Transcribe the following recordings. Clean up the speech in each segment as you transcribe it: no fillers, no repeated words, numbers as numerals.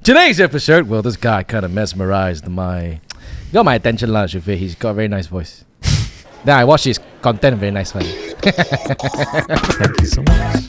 Today's episode, well, this guy kind of mesmerized got my attention last Shufe. He's got a very nice voice. Then I watched his content, very nice one. Thank you so much.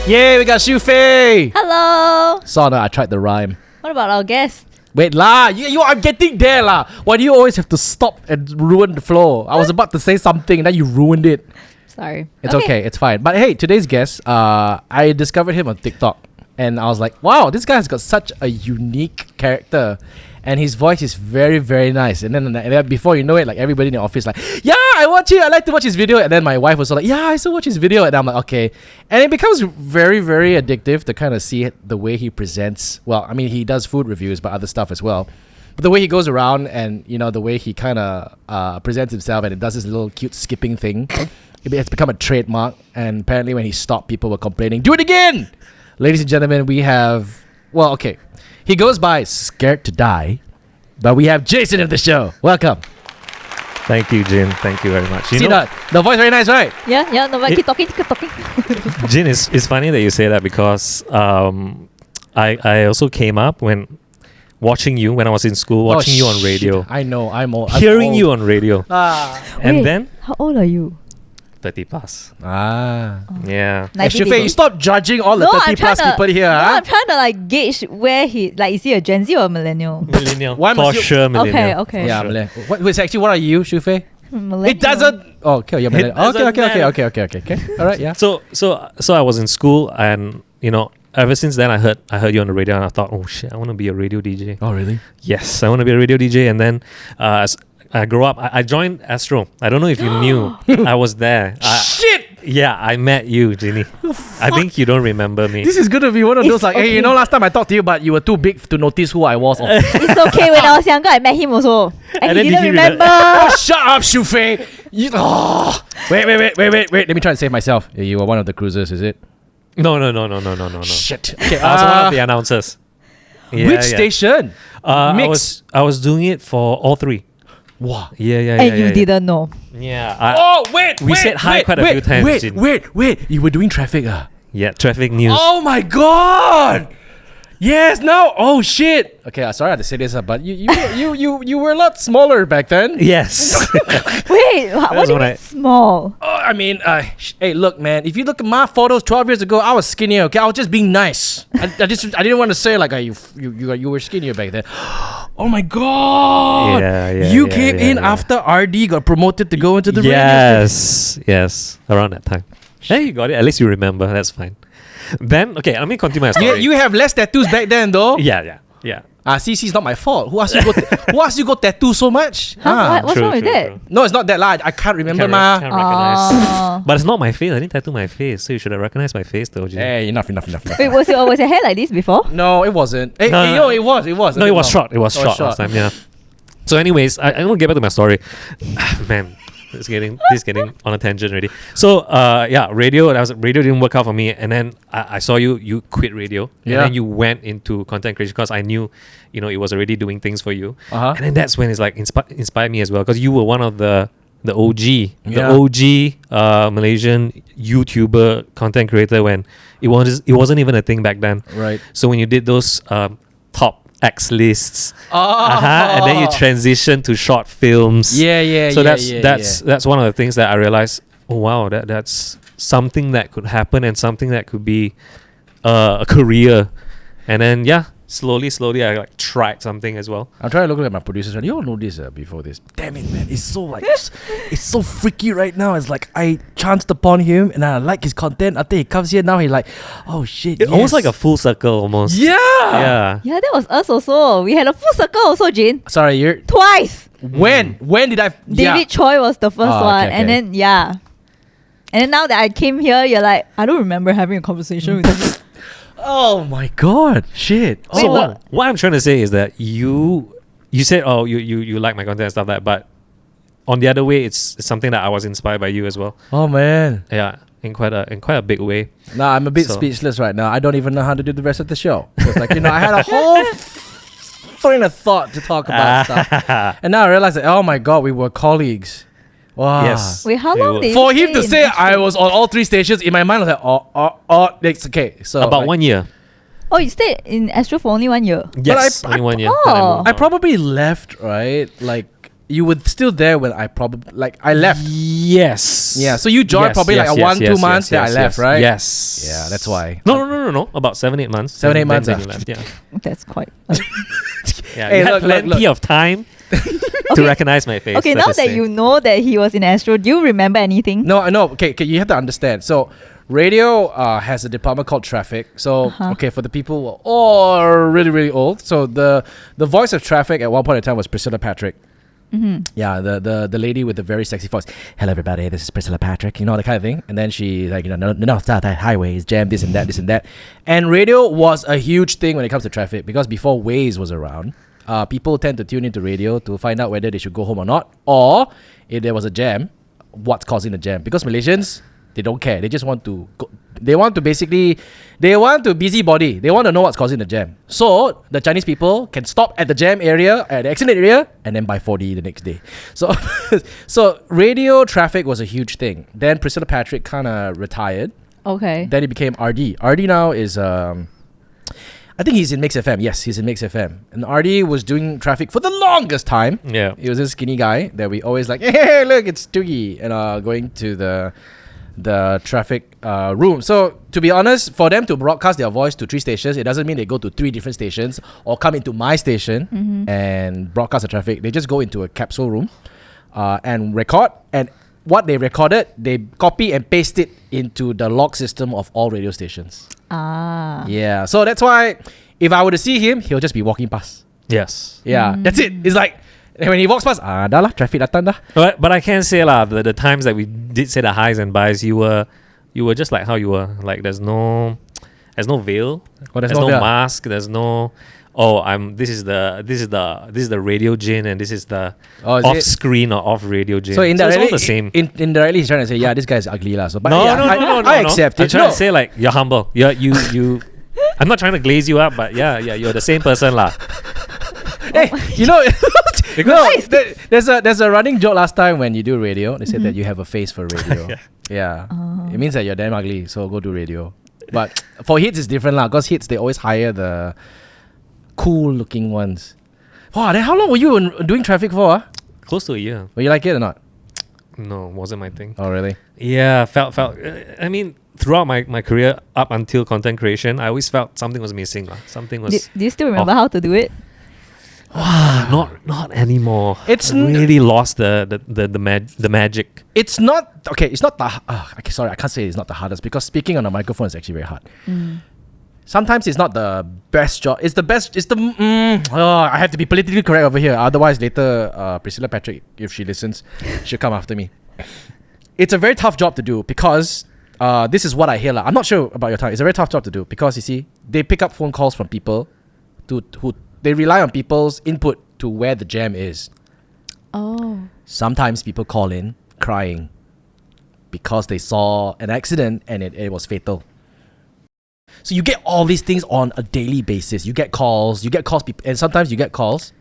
Yay, we got Shufe! Hello. Sona, I tried the rhyme. What about our guest? Wait lah, I'm getting there lah. Why do you always have to stop and ruin the flow? I was about to say something and then you ruined it. Sorry. It's okay, it's fine. But hey, today's guest, I discovered him on TikTok. And I was like, wow, this guy's got such a unique character. And his voice is very, very nice. And then before you know it, like everybody in the office like, yeah, I watch it. I like to watch his video. And then my wife was like, yeah, I still watch his video. And I'm like, okay. And it becomes very, very addictive to kind of see the way he presents. Well, I mean, he does food reviews, but other stuff as well. But the way he goes around and, the way he kind of presents himself and it does this little cute skipping thing. It's become a trademark. And apparently when he stopped, people were complaining, do it again! Ladies and gentlemen, we have... Well, okay. He goes by Scaredtodie, but we have Jason of the show. Welcome. Thank you, Jin. Thank you very much. See that? The voice very nice, right? Yeah. No, but keep talking. Jin, it's funny that you say that because I also came up when watching you when I was in school, watching you on radio. I know, I'm old. Hearing you on radio. And Wait, then... How old are you? 30 plus. Hey, Yeah. Shufe, you stop judging all the 30 plus people here. I'm trying to gauge where he... is he a Gen Z or a millennial? Millennial. Why For must you- sure, millennial. Okay. Yeah, sure. millennial. What actually, what are you, Shufe? Millennial. It doesn't... Oh, okay, you're millennial. doesn't Okay. All right, yeah. So I was in school and, ever since then I heard you on the radio and I thought, oh shit, I want to be a radio DJ. Oh, really? Yes, I want to be a radio DJ. And then as I grew up, I joined Astro. I don't know if you knew. I was there. Shit! Yeah, I met you, Ginny. I think you don't remember me. This is going to be one of those It's hey, okay. last time I talked to you, but you were too big to notice who I was. It's okay. When I was younger, I met him also. And then he did didn't he remember. Oh, shut up, Shufe! Wait. Let me try and save myself. You were one of the cruisers, is it? No. Shit. Okay, I was one of the announcers. which station? Mix. I was doing it for all three. Wow. Yeah. And you didn't know. Yeah. We said hi quite a few times, Jin. Wait. You were doing traffic, Yeah, traffic news. Oh my god! Yes, now. Oh shit. Okay, sorry I had to say this, but you were a lot smaller back then. Yes. Wait, what do you when mean small? I mean, hey, look, man. If you look at my photos 12 years ago, I was skinnier. Okay, I was just being nice. I didn't want to say like you were skinnier back then. Oh my god! You came in after RD got promoted to go into the radio. Yes, around that time. Hey, you got it. At least you remember. That's fine. Then, okay, let me continue my story. You have less tattoos back then, though. Yeah. See, it's not my fault. Who asked you go tattoo so much? What's True, wrong with true, that? true. No, it's not that lah. I can't remember, ma. Can't recognize. Oh. But it's not my face. I didn't tattoo my face, so you should have recognized my face, though. Jin. Hey, enough. Wait, was your hair like this before? No, it wasn't. Hey, No. it was. No, it was short. It was short last time. Yeah. So, anyways, I'm gonna get back to my story. Man, this is getting on a tangent already. So, radio. Radio didn't work out for me, and then I saw you quit radio, and then you went into content creation because I knew, it was already doing things for you. And then that's when it's like inspired me as well because you were one of the OG, Malaysian YouTuber content creator when it wasn't even a thing back then. Right. So when you did those top X lists, and then you transition to short films. So that's one of the things that I realized. Oh wow, that's something that could happen and something that could be a career. And then slowly I tried something as well. I'm trying to look at my producers. You all know this before this. Damn it, man! It's so it's so freaky right now. It's like I chanced upon him and I like his content. After he comes here now, he's like, oh shit! It's almost like a full circle, almost. Yeah. Yeah, that was us also. We had a full circle also, Jane. Sorry, you're Twice. when did I? David Choi was the first one, okay. and then and then now that I came here, you're like, I don't remember having a conversation with you. Oh my god! Shit. Wait, So but- what I'm trying to say is that you said, oh, you like my content and stuff like that, but on the other way, it's something that I was inspired by you as well. Oh man. Yeah, in quite a big way. Nah, I'm a bit speechless right now. I don't even know how to do the rest of the show. It's like I had a whole train of thought to talk about stuff, and now I realize that oh my god, we were colleagues. Wow. Yes. Wait, how he long would. did you For him stay to in say Astro? I was on all 3 stations, in my mind I was like, it's okay. So About like, 1 year. Oh, you stayed in Astro for only 1 year. Yes, only 1 year. Then Oh. moved I on. probably left, right? Like you were still there when I probably I left. Yes. Yeah, so you joined probably like a 1-2 months, then I left, right? Yes. Yeah, that's why. No. About 7-8 months. 7-8 Then- months, Then ah. you left. Yeah. That's quite. Yeah. Hey, You had look, plenty look. of time to Okay. recognize my face. Okay, let's now just that say. you know that he was in Astro, do you remember anything? No, I know. Okay, you have to understand. So, radio has a department called traffic. So, okay, for the people who are all really, really old. So, the voice of traffic at one point in time was Priscilla Patrick. Yeah, the lady with the very sexy voice. Hello, everybody. This is Priscilla Patrick. You know, the kind of thing. And then she like, no, stop that highways, jam, this and that, this and that. And radio was a huge thing when it comes to traffic because before Waze was around, people tend to tune into radio to find out whether they should go home or not, or if there was a jam, what's causing the jam. Because Malaysians, they don't care. They just want to go. They want to busybody. They want to know what's causing the jam. So the Chinese people can stop at the jam area, at the accident area, and then buy 4D the next day. So, so radio traffic was a huge thing. Then Priscilla Patrick kind of retired. Okay. Then it became RD. RD now is I think he's in Mix FM. Yes, he's in Mix FM. And RD was doing traffic for the longest time. Yeah. He was this skinny guy that we always like, hey, look, it's Toogie. And going to the traffic room. So to be honest, for them to broadcast their voice to 3 stations, it doesn't mean they go to 3 different stations or come into my station and broadcast the traffic. They just go into a capsule room and record. And what they recorded, they copy and paste it into the log system of all radio stations. Ah. Yeah. So that's why if I were to see him, he'll just be walking past. Yes. Yeah. That's it. It's like when he walks past, dah lah, traffic datang dah. But I can say the times that we did say the highs and buys, you were just like how you were. Like there's no veil. Oh, there's there's no no veil. mask. There's no. Oh, this is the radio Jin and this is the Oh, is off it? screen or off radio Jin. So it's indirectly, all the same. Indirectly, he's trying to say, yeah, this guy's ugly lah. So, but No, yeah, no. I accept I'm it. trying No. to say like you're humble. You. I'm not trying to glaze you up, but yeah, you're the same person lah. Hey, you know, Because there's a running joke last time when you do radio. They said that you have a face for radio. Yeah, it means that you're damn ugly. So go do radio. But for hits, it's different lah. Because hits, they always hire the cool-looking ones. Wow, then how long were you doing traffic for? close to a year. Were you like it or not? No, wasn't my thing. Oh, really? Yeah, felt. I mean, throughout my career up until content creation, I always felt something was missing lah. Something was. Do you still remember how to do it? Not anymore. It's really lost the magic. It's not okay. It's not the. Okay, sorry, I can't say it's not the hardest because speaking on a microphone is actually very hard. Sometimes it's not the best job. It's the best. It's the. I have to be politically correct over here. Otherwise, later, Priscilla Patrick, if she listens, she'll come after me. It's a very tough job to do because this is what I hear. I'm not sure about your time. It's a very tough job to do because you see, they pick up phone calls from people who they rely on people's input to where the jam is. Oh. Sometimes people call in crying because they saw an accident and it was fatal. So you get all these things on a daily basis. You get calls, and sometimes you get calls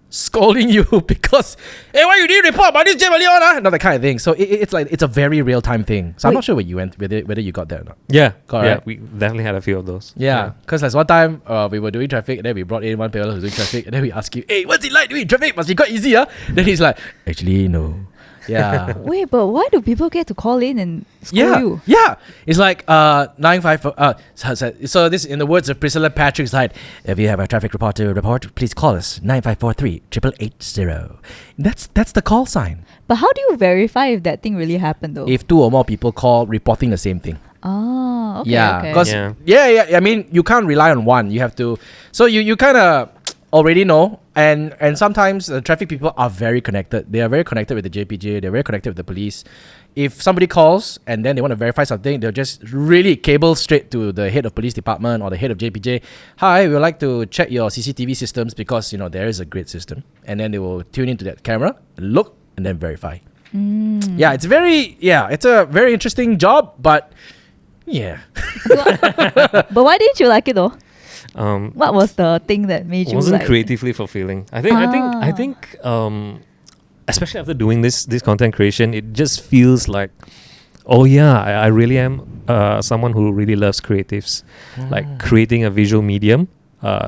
scolding you because, hey, why you didn't report about this jam early on? Not that kind of thing. So it's like, it's a very real time thing. So I'm not sure where you went, whether you got there or not. Yeah, Correct. Yeah, we definitely had a few of those. Yeah, because like one time we were doing traffic, and then we brought in one fellow who's doing traffic, and then we asked him, hey, what's it like doing traffic? Must be quite easy, huh? Then he's like, actually, no. Yeah. Wait, but why do people get to call in and scold you? Yeah. It's like 954. So this, in the words of Priscilla Patrick's like, if you have a traffic report to report, please call us 9543-8880. That's the call sign. But how do you verify if that thing really happened though? If 2 or more people call reporting the same thing. Oh, okay. Yeah, okay. because Yeah. I mean, you can't rely on one. You have to. So you kind of already know, and sometimes the traffic people are very connected. They are very connected with the JPJ. They're very connected with the police. If somebody calls and then they want to verify something, they'll just really cable straight to the head of police department or the head of JPJ. Hi, we would like to check your CCTV systems because there is a grid system, and then they will tune into that camera, look, and then verify. Yeah, it's a very interesting job, but yeah. But why didn't you like it though? What was the thing that made it you wasn't like creatively fulfilling. I think especially after doing this content creation, it just feels like, oh yeah, I really am someone who really loves creatives, like creating a visual medium,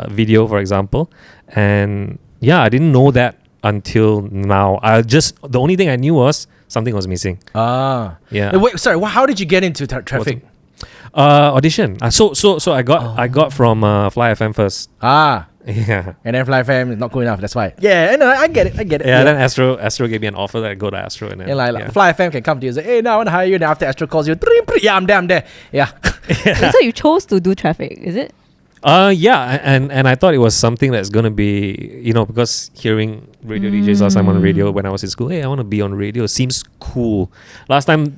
video, for example. And yeah, I didn't know that until now. The only thing I knew was something was missing. Yeah. Wait, sorry. How did you get into traffic? Audition. So I got from Fly FM first. Yeah. And then Fly FM is not cool enough. That's why. Yeah, no, I get it. Yeah. Then Astro gave me an offer that I go to Astro, and then Fly FM can come to you and say, hey, now I want to hire you. And after Astro calls you, yeah, I'm there. Yeah. So you chose to do traffic, is it? Yeah, and I thought it was something that's gonna be, because hearing radio DJs last time on radio when I was in school, hey, I want to be on radio, seems cool. Last time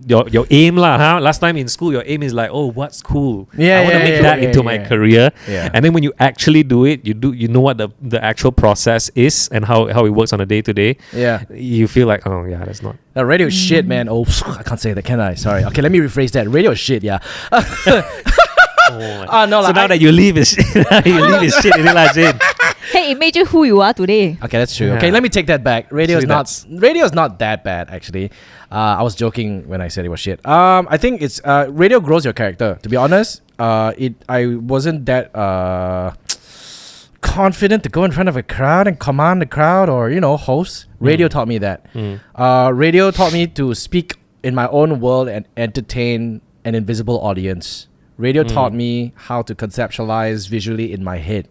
your aim lah, huh? Last time in school your aim is like, oh, what's cool? I want to make that into my career. Yeah. And then when you actually do it, you know what the actual process is and how it works on a day to day. Yeah. You feel like, oh yeah, that's not. Radio is shit, man. Oh, I can't say that, can I? Sorry. Okay, let me rephrase that. Radio is shit, yeah. No, so now that you leave his shit, in it, hey, it made you who you are today. Okay, that's true. Yeah. Okay, let me take that back. Radio is not that bad, actually. I was joking when I said it was shit. I think it's radio grows your character. To be honest, I wasn't that confident to go in front of a crowd and command the crowd or host. Radio taught me that. Radio taught me to speak in my own world and entertain an invisible audience. Radio taught me how to conceptualize visually in my head.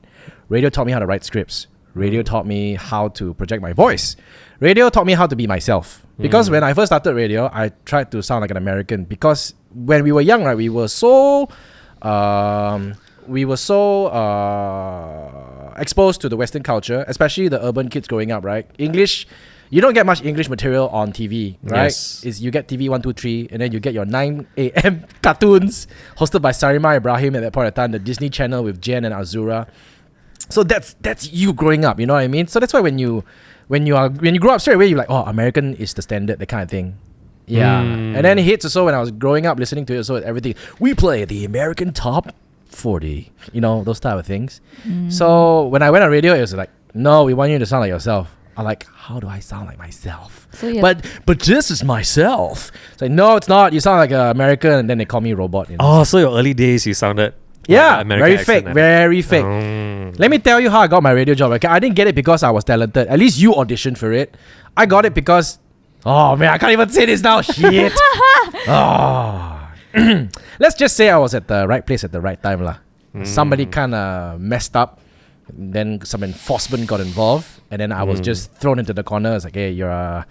Radio taught me how to write scripts. Radio taught me how to project my voice. Radio taught me how to be myself. Because when I first started radio, I tried to sound like an American. Because when we were young, right, we were so exposed to the Western culture, especially the urban kids growing up, right? English. You don't get much English material on TV, right? Yes. You get TV 1, 2, 3, and then you get your 9 a.m. cartoons hosted by Sarima Ibrahim at that point of time, the Disney Channel with Jen and Azura. So that's you growing up, you know what I mean? So that's why when you grow up straight away, you're like, oh, American is the standard, that kind of thing. Yeah. And then it hits also when I was growing up listening to it, so everything. We play the American Top 40, those type of things. So when I went on radio, it was like, no, we want you to sound like yourself. I'm like, how do I sound like myself? So but this is myself. It's like, no, it's not. You sound like an American, and then they call me robot. Oh, so your early days, you sounded very fake, very fake. Let me tell you how I got my radio job. Okay, I didn't get it because I was talented. At least you auditioned for it. I got it because, oh man, I can't even say this now. Shit. Let's just say I was at the right place at the right time, lah. Somebody kind of messed up. Then some enforcement got involved, and then I was just thrown into the corner. It's like, hey, you're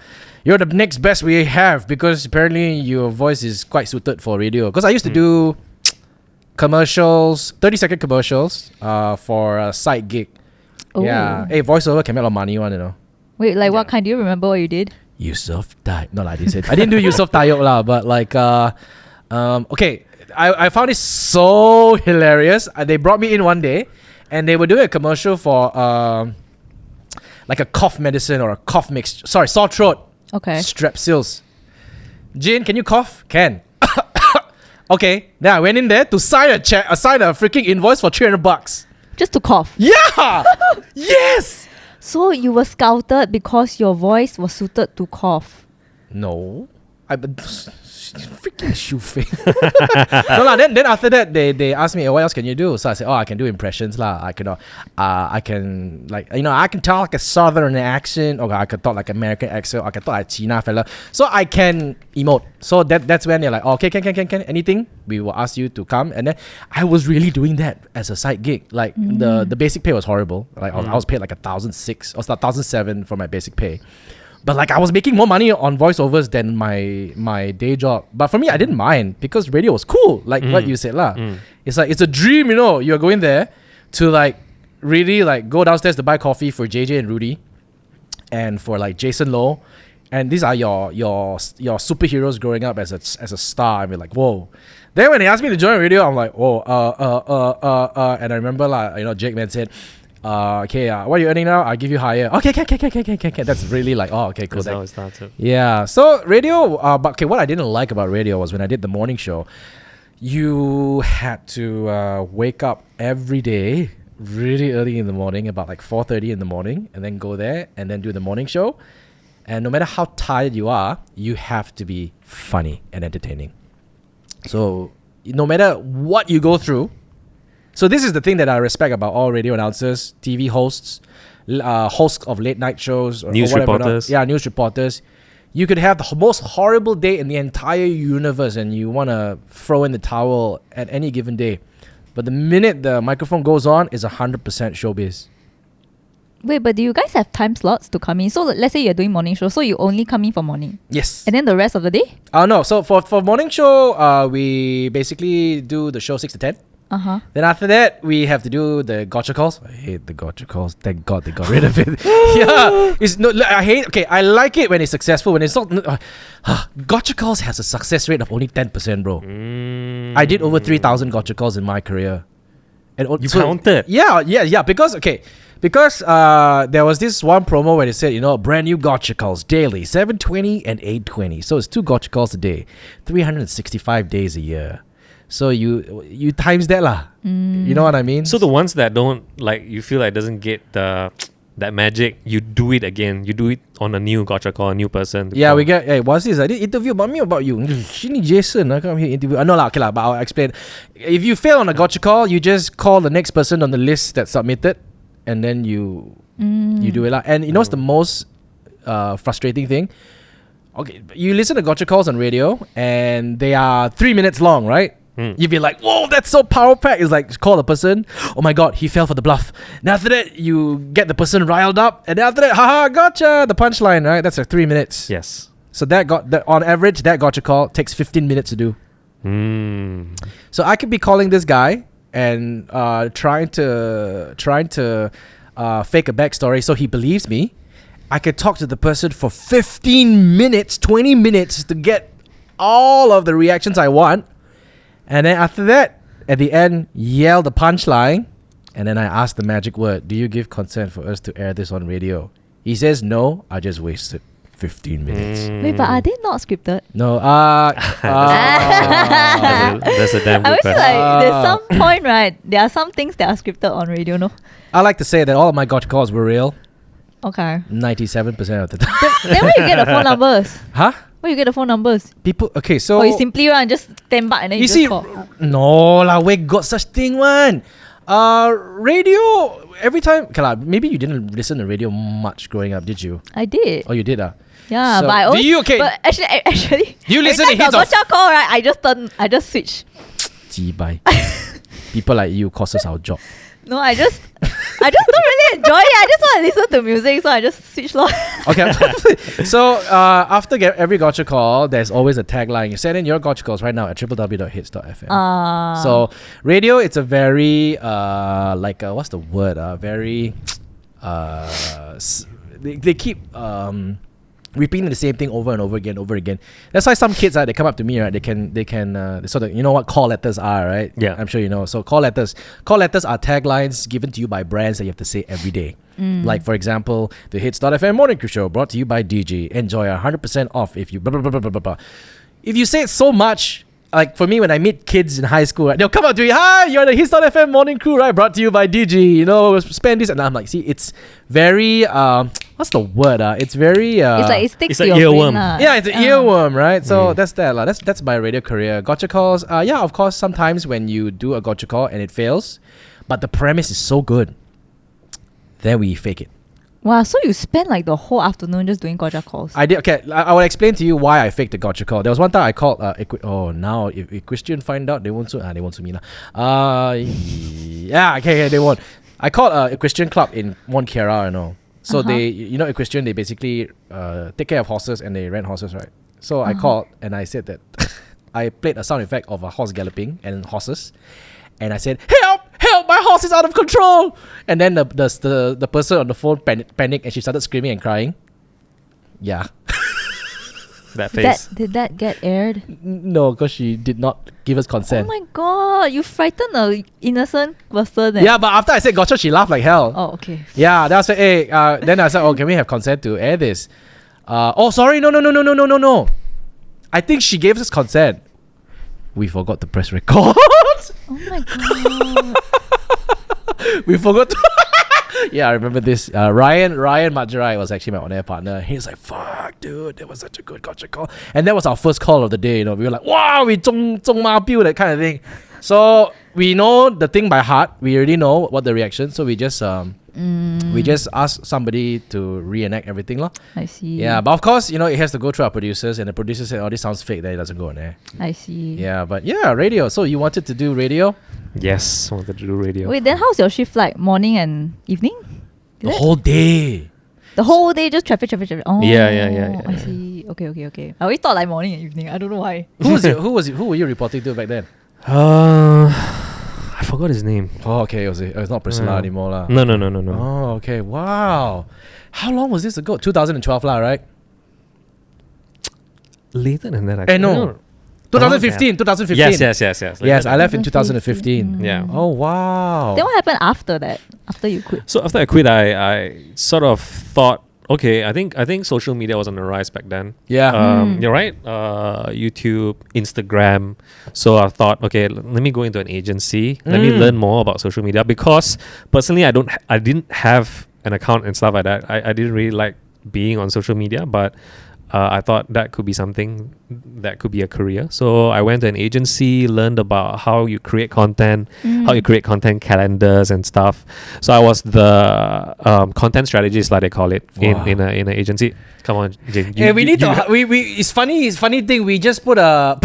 the next best we have, because apparently your voice is quite suited for radio. Because I used to do commercials, 30-second commercials, for a side gig. Oh. Yeah, hey, voiceover can make a lot of money, Wait, like what kind? Do you remember what you did? Yusuf Tayyip. No, I didn't do Yusuf Tayyip lah, but like, okay, I found it so hilarious. They brought me in one day. And they were doing a commercial for like a cough medicine or a cough mix. Sorry, sore throat. Okay. Strepsils. Jane, can you cough? Can. Okay. Then I went in there to sign a freaking invoice for $300. Just to cough. Yeah. Yes. So you were scouted because your voice was suited to cough. No. Freaking shoe fake. No lah. Then after that, they asked me, what else can you do? So I said, I can do impressions lah. I can I can talk like a southern accent, or I can talk like American accent, or I can talk like China fella. So I can emote. So that's when they're like, okay, can anything? We will ask you to come. And then I was really doing that as a side gig. Like the basic pay was horrible. Like I was paid like 1,006 or 1,007 for my basic pay. But like I was making more money on voiceovers than my day job. But for me, I didn't mind because radio was cool. Like what you said lah. It's like, it's a dream, You're going there to like really like go downstairs to buy coffee for JJ and Rudy, and for like Jason Lowe, and these are your superheroes growing up as a star. And we're like, whoa. Then when they asked me to join radio, I'm like, whoa, and I remember Jake Man said, okay, what are you earning now? I'll give you higher. Okay. That's really like, okay, cool. That's how it started. Yeah. So radio, but okay, what I didn't like about radio was when I did the morning show, you had to wake up every day really early in the morning, about like 4:30 in the morning, and then go there and then do the morning show. And no matter how tired you are, you have to be funny and entertaining. So no matter what you go through, so this is the thing that I respect about all radio announcers, TV hosts, hosts of late night shows, News or whatever. reporters. Yeah, news reporters. You could have the most horrible day in the entire universe and you want to throw in the towel at any given day. But the minute the microphone goes on, it's 100% showbiz. Wait, but do you guys have time slots to come in? So let's say you're doing morning show, so you only come in for morning. Yes. And then the rest of the day? No. So for morning show, we basically do the show 6 to 10. Uh-huh. Then after that, we have to do the gotcha calls. I hate the gotcha calls. Thank God they got rid of it. Yeah, it's no. I hate. Okay, I like it when it's successful. When it's not, gotcha calls has a success rate of only 10%, bro. I did over 3,000 gotcha calls in my career. And You counted? Yeah. Because there was this one promo where they said, brand new gotcha calls daily, 7:20 and 8:20. So it's 2 gotcha calls a day, 365 days a year. So you times that lah. You know what I mean? So the ones that don't, like, you feel like doesn't get that magic, you do it again. You do it on a new gotcha call, a new person. Yeah, we get, hey, what's this? I did interview about me about you. Shini Jason, I come here interview. No lah, okay lah, but I'll explain. If you fail on a gotcha call, you just call the next person on the list that's submitted, and then you do it lah. And you know what's the most frustrating thing? Okay, you listen to gotcha calls on radio, and they are 3 minutes long, right? You'd be like, whoa, that's so power packed. It's like, call the person. Oh my God, he fell for the bluff. Then after that, you get the person riled up. And then after that, haha, gotcha, the punchline, right? That's like 3 minutes. Yes. So on average, that gotcha call takes 15 minutes to do. So I could be calling this guy and trying to fake a backstory so he believes me. I could talk to the person for 15 minutes, 20 minutes to get all of the reactions I want. And then after that, at the end, yell the punchline. And then I ask the magic word, do you give consent for us to air this on radio? He says no. I just wasted 15 minutes. Wait, but are they not scripted? No. That's a damn I good wish question. there's some point, right? There are some things that are scripted on radio, no? I like to say that all of my gotcha calls were real. Okay. 97% of the time. Then where you get the phone numbers? Huh? Where you get the phone numbers? People, okay, so... Or you simply run just stand back and then you, you just see, call? no lah, we got such thing one. Radio, every time... Okay lah, maybe you didn't listen to radio much growing up, did you? I did. Oh, you did Yeah, So, but I always... do you, okay... But actually... You listen every to time hits of... gotcha call, right? I just switch. Bye. People like you cost us our job. No, I just don't really enjoy it. I just want to listen to music, so I just switch lor. Okay. So after every gotcha call, there's always a tagline. You send in your gotcha calls right now at www.hits.fm. So radio, it's a very what's the word? Very they keep repeating the same thing over and over again. That's why some kids, they come up to me, right? They can sort of, you know what call letters are, right? Yeah. I'm sure you know. So call letters are taglines given to you by brands that you have to say every day. Like, for example, the Hits.fm Morning Crew Show brought to you by DG. Enjoy 100% off if you blah, blah, blah, blah, blah, blah. If you say it so much, like for me, when I meet kids in high school, right, they'll come up to me, hi, you're the Hits.fm Morning Crew, right? Brought to you by DG. Spend this. And I'm like, see, it's very, what's the word? It's very... it's like it sticks it's to like your earworm. brain lah. yeah, it's an earworm, right? So that's that. That's my radio career. Gotcha calls. Yeah, of course, sometimes when you do a gotcha call and it fails, but the premise is so good, then we fake it. Wow, so you spent like the whole afternoon just doing gotcha calls. I did. Okay, I will explain to you why I faked the gotcha call. There was one time I called. Now if Christian find out, they won't sue me lah. Yeah, okay, they won't. I called a Christian club in Mont Kiara, you know. So a Christian, they basically take care of horses and they rent horses, right? So I called and I said that I played a sound effect of a horse galloping and horses, and I said, "Help! Help! My horse is out of control!" And then the person on the phone panicked and she started screaming and crying. Yeah. That face. Did that get aired? No, because she did not give us consent. Oh my god, you frightened a innocent person. Yeah, but after I said gotcha, she laughed like hell. Oh, okay. Yeah, then I said, hey, then I said, oh, can we have consent to air this? Oh, sorry, no. I think she gave us consent. We forgot to press record. Oh my god. We forgot to Yeah, I remember this. Ryan Majirai was actually my on-air partner. He was like, "Fuck, dude, that was such a good culture call." And that was our first call of the day. You know, we were like, "Wow, we zhong ma biu," that kind of thing. So we know the thing by heart. We already know what the reaction. So we just ask somebody to reenact everything, lah. I see. Yeah, but of course, you know, it has to go through our producers, and the producers say, "Oh, this sounds fake." Then it doesn't go on air. I see. Yeah, but yeah, radio. So you wanted to do radio Yes, wanted to do radio. Wait, then how's your shift like? Morning and evening? Is the it? whole day. The whole day, just traffic. Oh, Yeah. I see. Okay. I always thought like morning and evening. I don't know why. Who were you reporting to back then? I forgot his name. Oh, okay. It was not Priscilla anymore, lah. No. Oh, okay. Wow. How long was this ago? 2012, lah, right? Later than that, actually. No. 2015. 2015. Yes. Yes, I left in 2015. Yeah. Oh, wow. Then what happened after that? After you quit? So after I quit, I sort of thought, okay, I think social media was on the rise back then. Yeah. You're right. YouTube, Instagram. So I thought, okay, let me go into an agency. Let me learn more about social media, because personally, I didn't have an account and stuff like that. I didn't really like being on social media, but I thought that could be something that could be a career. So I went to an agency, learned about how you create content, how you create content calendars and stuff. So I was the content strategist, like they call it, in an agency. Come on, Jane. It's funny thing. We just put a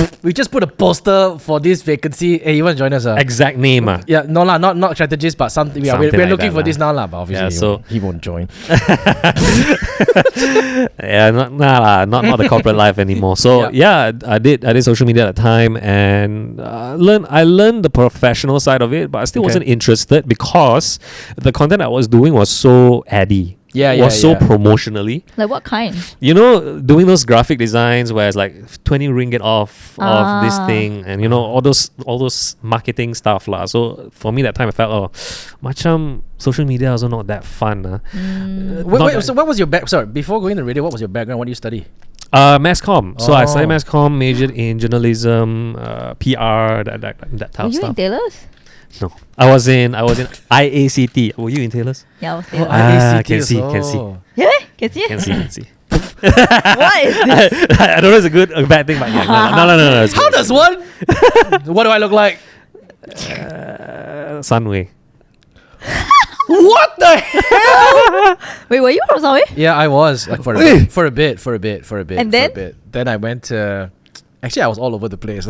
poster for this vacancy. Hey, you want to join us? Exact name. Yeah, no lah, not strategist, but something. We're Something looking like for that this now lah, but obviously he won't join. Yeah, not the corporate life anymore. So I did social media at the time, and I learned the professional side of it, but I still wasn't interested because the content I was doing was so addy. So promotionally. Like what kind? You know, doing those graphic designs where it's like 20 ringgit off of this thing, and you know, all those marketing stuff lah. So for me that time I felt, macam social media also not that fun. So what was your sorry, before going to radio, what was your background? What do you study? Mass comm. So I studied mass comm, majored in journalism, PR, that type Were of you stuff. in Taylor's? No, I was in IACT. Were you in Taylor's? Yeah, I was Taylor's. Can see. Yeah, can see? Can see. What is this? I don't know if it's a good or bad thing, but yeah, no. It's How good. does one? What do I look like? Sunway. What the hell? Wait, were you from somewhere? Yeah, I was like for a bit. And then? Then I went to. Actually, I was all over the place.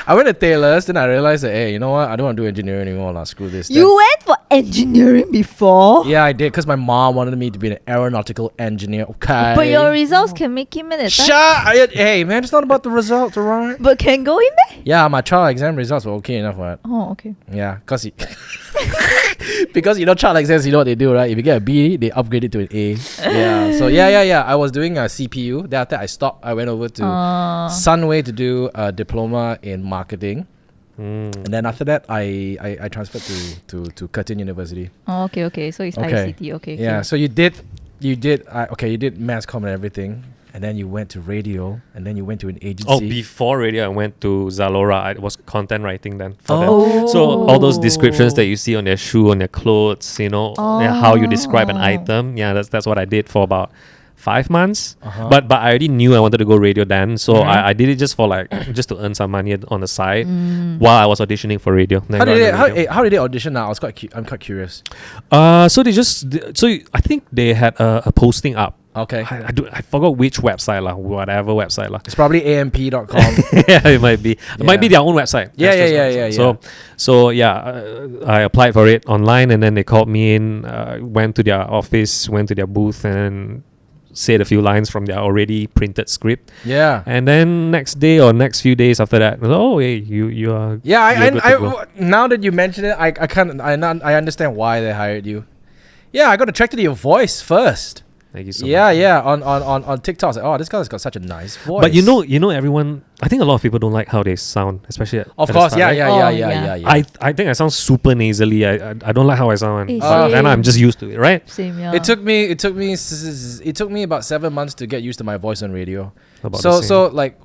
I went to Taylor's, then I realized that, hey, you know what? I don't want to do engineering anymore. Screw this. You went for engineering before? Yeah, I did, because my mom wanted me to be an aeronautical engineer. Okay. But your results can make him in it. Hey, man, it's not about the results, alright? But can go in there? Yeah, my trial exam results were okay enough, right? Oh, okay. Yeah, because trial exams, you know what they do, right? If you get a B, they upgrade it to an A. Yeah. So yeah. I was doing a CPU. Then after I stopped, I went over to Sunway to do a diploma in marketing. And then after that, I transferred to Curtin University. Oh, okay. So it's ICT. Okay. Yeah. So you did mass comm and everything. And then you went to radio, and then you went to an agency. Oh, before radio, I went to Zalora. I was content writing then for them. So all those descriptions that you see on their shoe, on their clothes, you know, how you describe an item. Yeah, that's what I did for about 5 months. But I already knew I wanted to go radio then, so I did it just for just to earn some money on the side while I was auditioning for radio. How did they audition now? I'm quite curious. So I think they had a posting up. Okay. I forgot which website whatever website It's probably amp.com. Yeah, it might be. It might be their own website. Yeah. So I applied for it online, and then they called me in. Went to their office, went to their booth, and said a few lines from their already printed script. Yeah. And then next day or next few days after that, hey, you are. Yeah, now that you mention it, I understand why they hired you. Yeah, I got attracted to your voice first. Thank you so much. Yeah. On TikTok, I was like, this guy's got such a nice voice. But you know, everyone. I think a lot of people don't like how they sound, especially at of the course. start, right? Yeah. I think I sound super nasally. I don't like how I sound, Same. and I'm just used to it, right? Same, yeah. It took me about 7 months to get used to my voice on radio. about the same. So like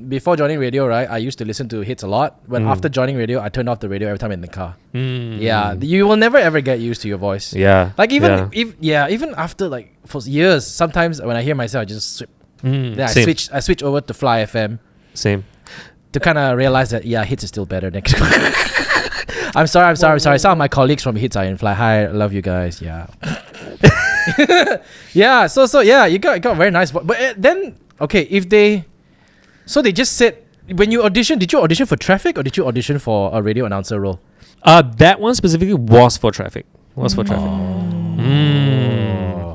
before joining radio, right? I used to listen to hits a lot. When after joining radio, I turned off the radio every time in the car. Yeah, you will never ever get used to your voice. Yeah. Like even after like for years, sometimes when I hear myself, I just switch. Then I switch over to Fly FM. Same. To kind of realize that hits is still better next. I'm sorry. Some of my colleagues from Hits are in Fly. Hi, I love you guys. Yeah. Yeah. So yeah, you got very nice. But then if they just said when you audition, did you audition for Traffic or did you audition for a radio announcer role? That one specifically was for Traffic.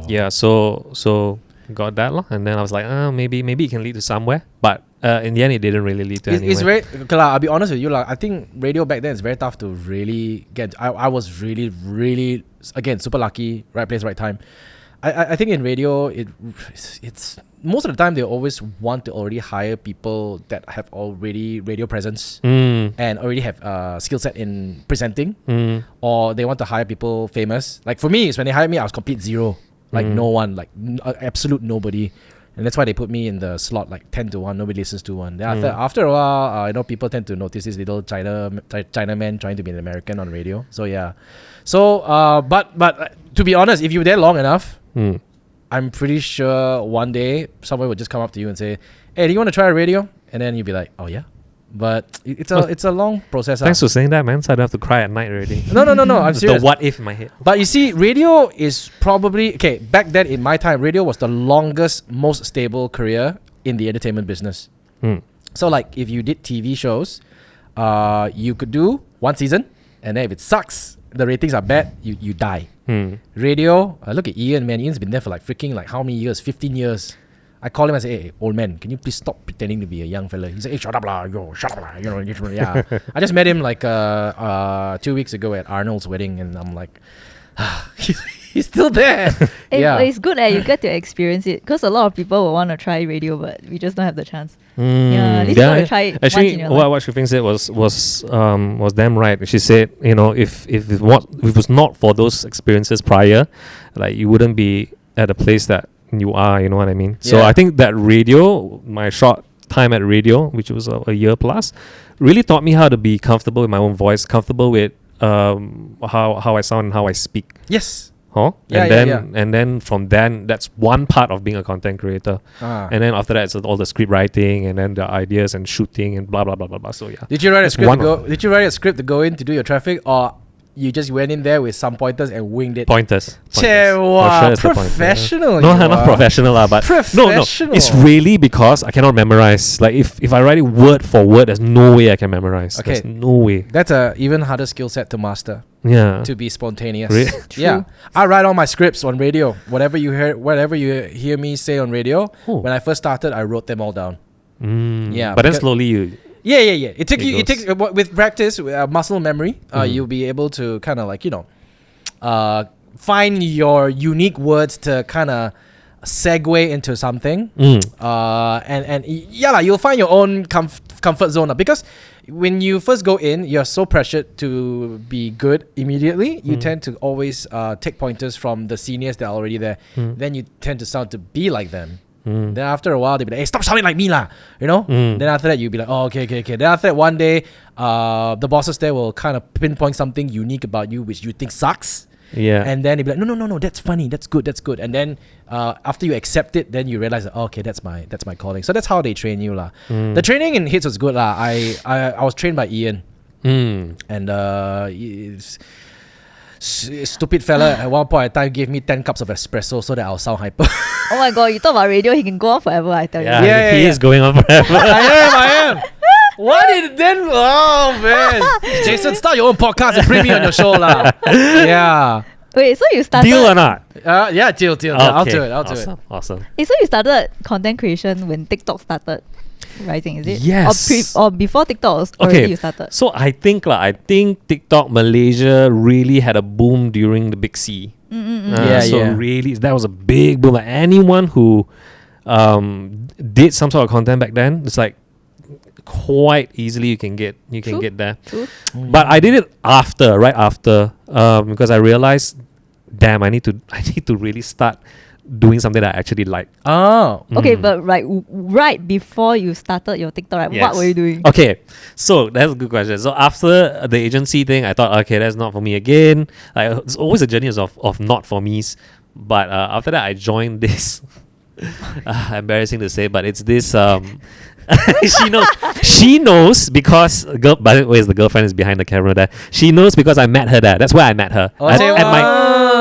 Yeah. So got that lah, and then I was like, maybe it can lead to somewhere, but in the end it didn't really lead to anywhere. It's very I'll be honest with you, like I think radio back then is very tough to really get. I was really again super lucky, right place, right time. I think in radio it's most of the time they always want to already hire people that have already radio presence and already have skill set in presenting, or they want to hire people famous. Like for me, is when they hired me, I was complete zero. Like no one, like absolute nobody, and that's why they put me in the slot like 10 to 1. Nobody listens to one. Then after a while, people tend to notice this little Chinaman trying to be an American on radio. So yeah, but to be honest, if you were there long enough, I'm pretty sure one day someone would just come up to you and say, "Hey, do you want to try a radio?" And then you'd be like, "Oh yeah." But it's a long process. Thanks for saying that, man. So I don't have to cry at night already. No. I'm serious. The what if in my head. But you see, radio is probably back then in my time, radio was the longest, most stable career in the entertainment business. So like if you did TV shows, you could do one season, and then if it sucks, the ratings are bad, you die. Radio, look at Ian, man. Ian's been there for like freaking like how many years? 15 years. I call him and say, "Hey, old man, can you please stop pretending to be a young fella?" He's like, "Hey, shut up lah, shut up lah." Yeah. I just met him like 2 weeks ago at Arnold's wedding, and I'm like, he's still there. It's good that you get to experience it, because a lot of people will want to try radio, but we just don't have the chance. At least you want to try it. Actually, once in your life. what Shufing said was damn right. She said, if it was not for those experiences prior, like you wouldn't be at a place that you are, you know what I mean? So I think that radio, my short time at radio, which was a year plus, really taught me how to be comfortable with my own voice, comfortable with how I sound and how I speak. Yes. Huh? And then from then, that's one part of being a content creator. And then after that, it's all the script writing and then the ideas and shooting and blah blah blah blah blah. So yeah. Did you write a script to go in to do your traffic, or you just went in there with some pointers and winged it? Pointers. Wow, professional. No, not professional but no. It's really because I cannot memorize. Like if I write it word for word, there's no way I can memorize. Okay. There's no way. That's a even harder skill set to master. Yeah. To be spontaneous. True. Yeah. I write all my scripts on radio. Whatever you hear me say on radio, when I first started, I wrote them all down. Yeah. But then slowly you. Yeah. It takes with practice, muscle memory. You'll be able to kind of like find your unique words to kind of segue into something. You'll find your own comfort zone because when you first go in, you're so pressured to be good immediately. You tend to always take pointers from the seniors that are already there. Then you tend to sound to be like them. Then after a while, they'll be like, "Hey, stop sounding like me lah," you know? Then after that, you'll be like, "Oh, okay. Then after that, one day, the bosses there will kind of pinpoint something unique about you which you think sucks. Yeah. And then they'll be like, no, that's funny, that's good. And then after you accept it, then you realize that, okay, that's my calling. So that's how they train you lah. The training in hits was good lah. I was trained by Ian. And stupid fella at one point in time gave me 10 cups of espresso so that I'll sound hyper. Oh my god, you talk about radio, he can go on forever, I tell you. Yeah, he is going on forever. I am. What did then? Oh man, Jason, start your own podcast and bring me on your show lah. Yeah. Wait, so you started... Deal or not? Yeah, deal. Okay. I'll do it. Awesome. Hey, so you started content creation when TikTok started rising, is it? Yes. Or before TikTok was already you started? So I think TikTok Malaysia really had a boom during the Big C. Really, that was a big boom. Like anyone who did some sort of content back then, it's like quite easily you can get there. True. But I did it right after, because I realized, damn, I need to really start doing something that I actually like. Oh. Okay, but right before you started your TikTok, right, what were you doing? Okay, so that's a good question. So after the agency thing, I thought, okay, that's not for me again. It's always a journey of not for me's. But after that, I joined this. Embarrassing to say, but it's this. She knows because by the way, the girlfriend is behind the camera there. She knows because I met her there. That's where I met her.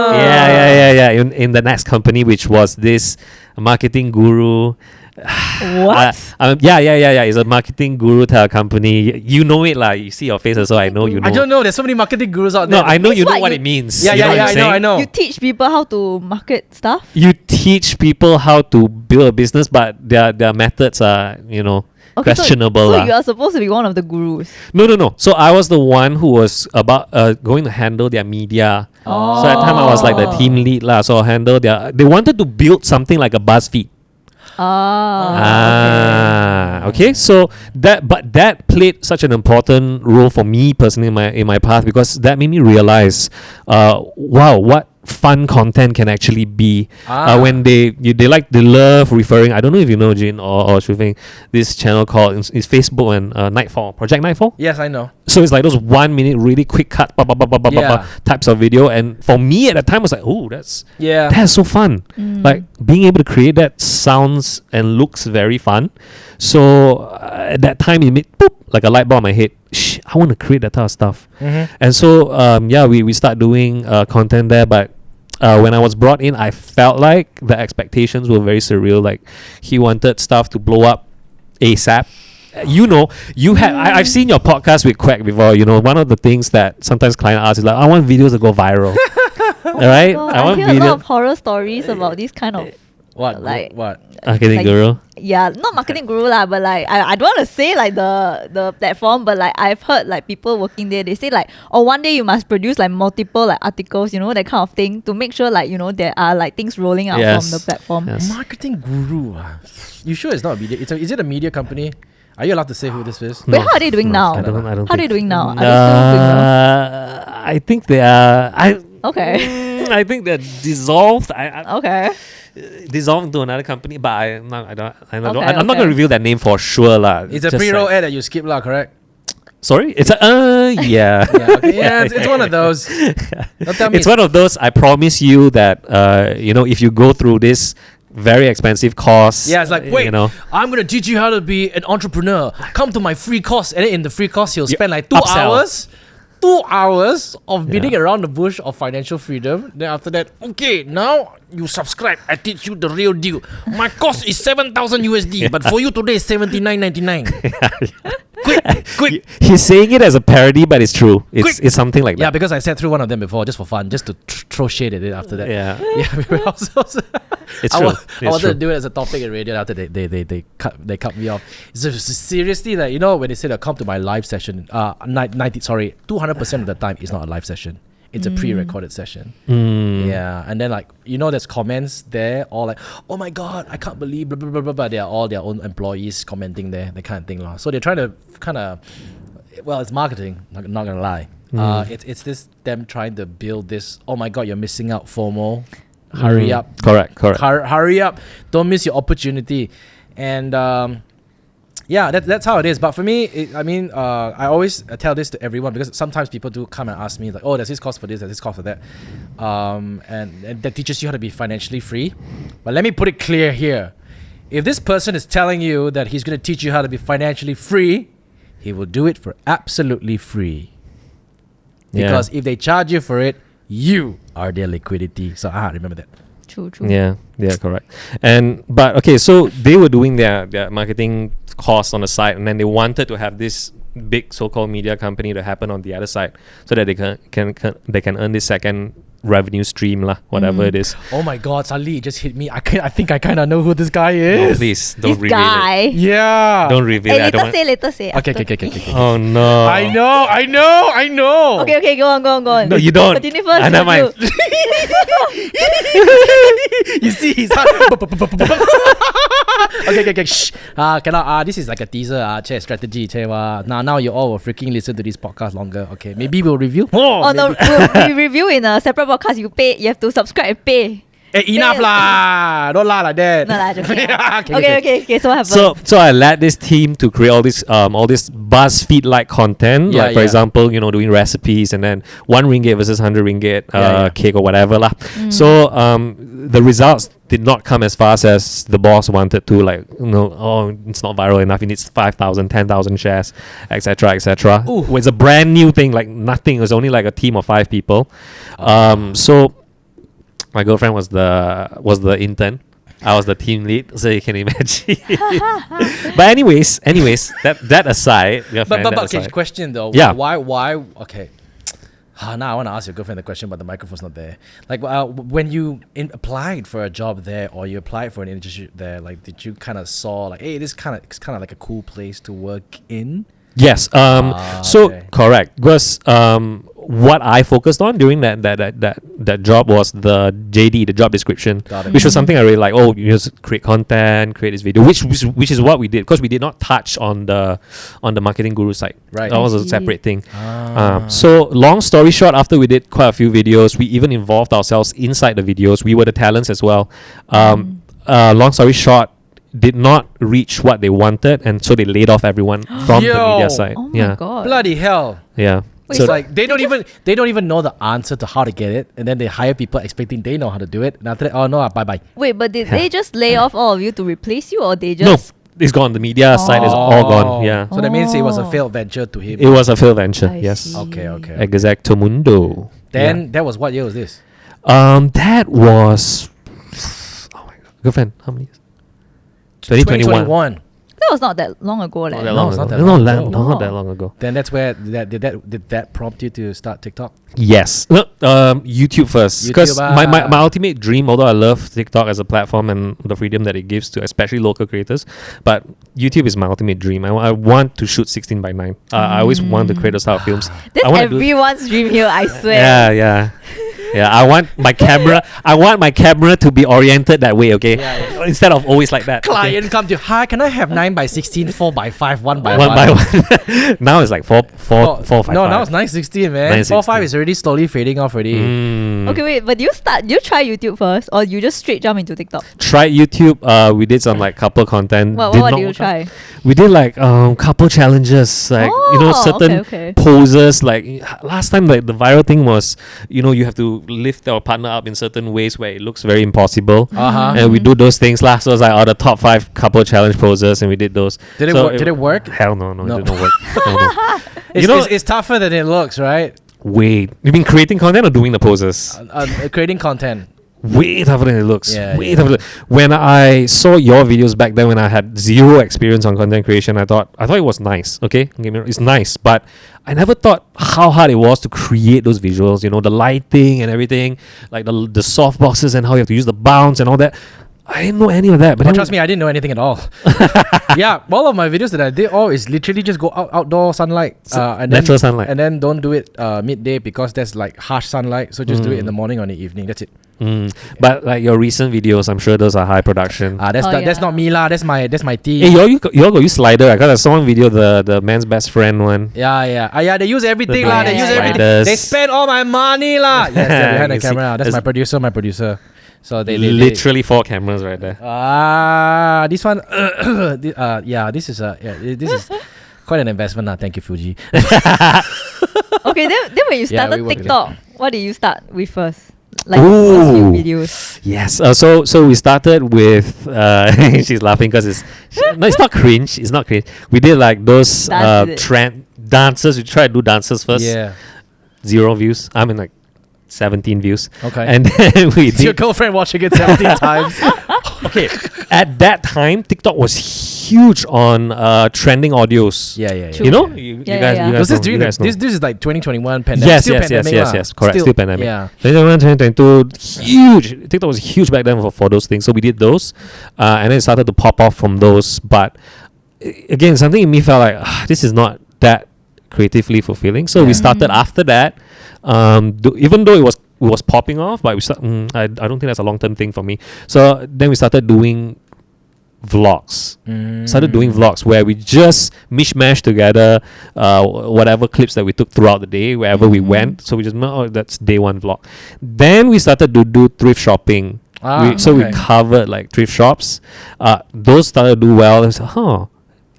Yeah. In the next company, which was this marketing guru. What? Yeah. It's a marketing guru type of company. You know it lah. You see your face also. I know you know. I don't know. There's so many marketing gurus out there. No, I know you know what it means. Yeah, you know what I know. You teach people how to market stuff? You teach people how to build a business, but their methods are, questionable. So you are supposed to be one of the gurus. No. So I was the one who was about going to handle their media. Oh. So at the time I was like the team lead lah. So I handle they wanted to build something like a BuzzFeed. Okay. So that played such an important role for me personally in my path, because that made me realize, wow, what fun content can actually be when they love referring. I don't know if you know, Jin or Shufeng, this channel called is Facebook and Nightfall, Project Nightfall. Yes, I know. So it's like those 1 minute really quick cut types of video, and for me at the time I was like, oh, that's so fun. Like being able to create that sounds and looks very fun. So at that time it made like a light bulb on my head. I want to create that type of stuff. And so we start doing content there, but when I was brought in, I felt like the expectations were very surreal. Like he wanted stuff to blow up ASAP. I've seen your podcast with Quack before. One of the things that sometimes client asks is like, I want videos to go viral. All right, I want hear a lot of horror stories about this kind of what marketing guru. Yeah, not marketing guru lah, but like I don't want to say like the platform, but like I've heard like people working there, they say like, one day you must produce like multiple like articles, that kind of thing, to make sure like there are like things rolling out from the platform. Yes. Marketing guru. You sure it's not a media? Is it a media company? Are you allowed to say who this is? But how are they doing now? I don't how are they doing now? Are they still doing well? I think they are. Okay. I think they're dissolved. Okay. Dissolved into another company, but I'm not going to reveal that name for sure lah. It's a pre-roll ad that you skip lah, correct? Sorry, it's yeah. It's one of those. Don't tell me it's one of those. I promise you that if you go through this very expensive course. Yeah, it's like, wait, I'm going to teach you how to be an entrepreneur. Come to my free course. And then in the free course, you'll spend like 2 hours. 2 hours of beating around the bush of financial freedom. Then after that, okay, now you subscribe. I teach you the real deal. My cost is 7,000 USD, but for you today is 79.99. Quick. He's saying it as a parody, but it's true. It's something like that. Yeah, because I sat through one of them before just for fun, just to throw shade at it after that. Yeah. It's true. I wanted to do it as a topic in radio. After they cut me off. So seriously, like when they say that come to my live session, 200% of the time it's not a live session. It's a pre-recorded session. Yeah, and then like there's comments there, all like, oh my god, I can't believe blah blah blah blah blah. They are all their own employees commenting there, that kind of thing, So they're trying to it's marketing. Not gonna lie. It's this them trying to build this. Oh my god, you're missing out, FOMO. Hurry up. Correct. Hurry up. Don't miss your opportunity. And that's how it is. But for me, I always tell this to everyone, because sometimes people do come and ask me like, oh, does this cost for this? Does this cost for that? And that teaches you how to be financially free. But let me put it clear here. If this person is telling you that he's going to teach you how to be financially free, he will do it for absolutely free. Because if they charge you for it, you are their liquidity. So remember that. True. Yeah, correct. But okay, so they were doing their marketing costs on the side, and then they wanted to have this big so-called media company to happen on the other side, so that they can earn this second revenue stream lah, whatever it is. Oh my god, suddenly it just hit me. I think I kind of know who this guy is. No, please don't reveal it. Yeah. Don't reveal it. Later say. Okay. Oh no. I know. Okay, go on. No, you don't. Continue first. Never mind. You see his heart. Okay. Shh. Cannot. This is like a teaser. Strategy. Now you all will freaking listen to this podcast longer. Okay, maybe we'll review. No, we review in a separate podcast. You have to subscribe and pay. Enough lah. Don't lie like that. No lah, joking. Okay. So what happened? So I led this team to create all this BuzzFeed like content, Yeah, like for yeah. example, doing recipes and then 1 ringgit versus 100 ringgit Yeah. cake or whatever lah. So the results did not come as fast as the boss wanted to. Like it's not viral enough. It needs 5,000, 10,000 shares, etc., etc. Ooh. It's a brand new thing, like nothing. It was only like a team of 5 people. So my girlfriend was the intern. I was the team lead, so you can imagine. But anyways, that aside, But okay, question though. Yeah. Why? Okay. Now I want to ask your girlfriend the question, but the microphone's not there. Like, when you applied for a job there, or you applied for an internship there, like, did you kind of saw like, hey, it's kind of like a cool place to work in? Yes. So Okay. correct. Because what I focused on during that job was the JD, the job description, Got it. which was something I really like. Oh, you just create content, create this video, which is what we did, because we did not touch on the marketing guru side. Right. That was I a see. separate thing. Ah. So long story short, after we did quite a few videos, we even involved ourselves inside the videos. We were the talents as well. Long story short, did not reach what they wanted, and so they laid off everyone from the Yo. media side. Oh yeah, my god. Bloody hell! yeah. Wait, so It's like they don't even know the answer to how to get it, and then they hire people expecting they know how to do it. And after that, oh no, bye bye. Wait, but did they just lay off all of you to replace you, or they no, just? it's gone. The media side is all gone. Yeah, So that means it was a Oh. failed venture to him. it was a failed venture. I Yes, see. Okay. Exactamundo. Then that was what year was this? That was. Oh my god, girlfriend, how many years? 2021. That was not that long ago, Not leh. that No, long it's not ago. that No, long la- ago. not that No. long ago. Then that's where did that prompt you to start TikTok? Yes. No, YouTube first. Because YouTube, my ultimate dream, although I love TikTok as a platform and the freedom that it gives to especially local creators, but YouTube is my ultimate dream. I want to shoot 16 by 9. I always want to create those type of films. That's I wanna do- everyone's dream here, I swear. Yeah. I want my camera to be oriented that way, okay? Yeah. Instead of always like that. okay? Client come to, hi, can I have 9 by 16, 4 by 5, 1 by 1 1? by 1. Now it's like 4, 5, No, 5. now it's 916, man. 916. 4 5 is already slowly fading off already. Okay, wait, but you try YouTube first, or you just straight jump into TikTok? Try YouTube. We did some like couple content. What Did do not you work try? out. We did like couple challenges, like certain okay. poses. Like last time, like the viral thing was, you have to lift our partner up in certain ways where it looks very impossible. Uh-huh. And we do those things. Last was like the top 5 couple challenge poses, and we did those. Did it So work? Did it work? Hell no, No. it didn't work. No. It's tougher than it looks, right? Wait, you mean creating content or doing the poses? Creating content. Way tougher than it looks. Yeah, Way yeah. tougher. When I saw your videos back then, when I had zero experience on content creation, I thought it was nice. Okay, don't get me wrong, it's nice, but I never thought how hard it was to create those visuals. The lighting and everything, like the soft boxes and how you have to use the bounce and all that. I didn't know any of that. But But then trust me, I didn't know anything at all. Yeah, all of my videos that I did is literally just go outdoor sunlight, and then, natural sunlight. and then don't do it midday because there's like harsh sunlight. So just do it in the morning or in the evening. That's it. But like your recent videos, I'm sure those are high production. That's yeah. not me lah. That's my team. Hey, you all go use slider. I saw one video, the man's best friend one. Yeah. They use everything The lah. They yeah, use yeah. everything. sliders. They spend all my money lah. Yes, they're behind the You see, camera. That's there's my producer. So they literally 4 cameras right there. this one. This is quite an investment lah. Thank you, Fuji. Okay, then when you Yeah, started we work with TikTok, what did you start with first? Like first few Ooh. videos. Yes. So we started with. She's laughing because it's not cringe. It's not cringe. We did like those Dance, is it? trend dances. We tried to do dances first. Yeah. 0 views. I mean like 17 views. Okay. And then we Is your did. girlfriend watching it 17 times? Okay. At that time, TikTok was huge on trending audios. Yeah. True. You know, Yeah. you Yeah, guys, yeah. you guys Was this know, during you guys know. this is like 2021 pandemic? Yes, Still yes, pandemic yes, lah. yes, correct. Still pandemic. Yeah. 2021, 2022, huge. TikTok was huge back then for those things. So we did those, and then it started to pop off from those. But again, something in me felt like this is not that creatively fulfilling. So we started after that. Even though it was popping off, but I don't think that's a long term thing for me. So then we started doing vlogs. Started doing vlogs where we just mishmash together whatever clips that we took throughout the day wherever we went. So we just that's day 1 vlog. Then we started to do thrift shopping. We covered like thrift shops. Those started to do well. I was like,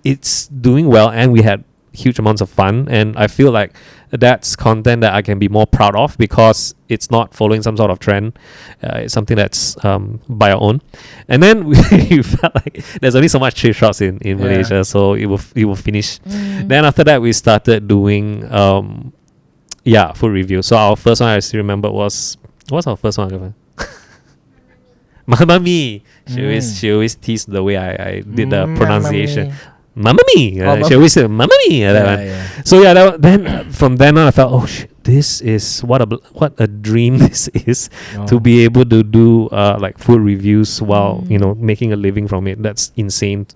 it's doing well, and we had huge amounts of fun. And I feel like that's content that I can be more proud of because it's not following some sort of trend. It's something that's by our own. And then we felt like there's only so much thrift shops in Malaysia, so it will finish. Then after that, we started doing food review. So our first one I still remember what's our first one? Mamma Mia. She always teased the way I did the pronunciation. Mamma Mia. She always said Mamma Mia. So then from then on I felt, oh shit, this is what a dream this is to be able to do like food reviews while making a living from it. That's insane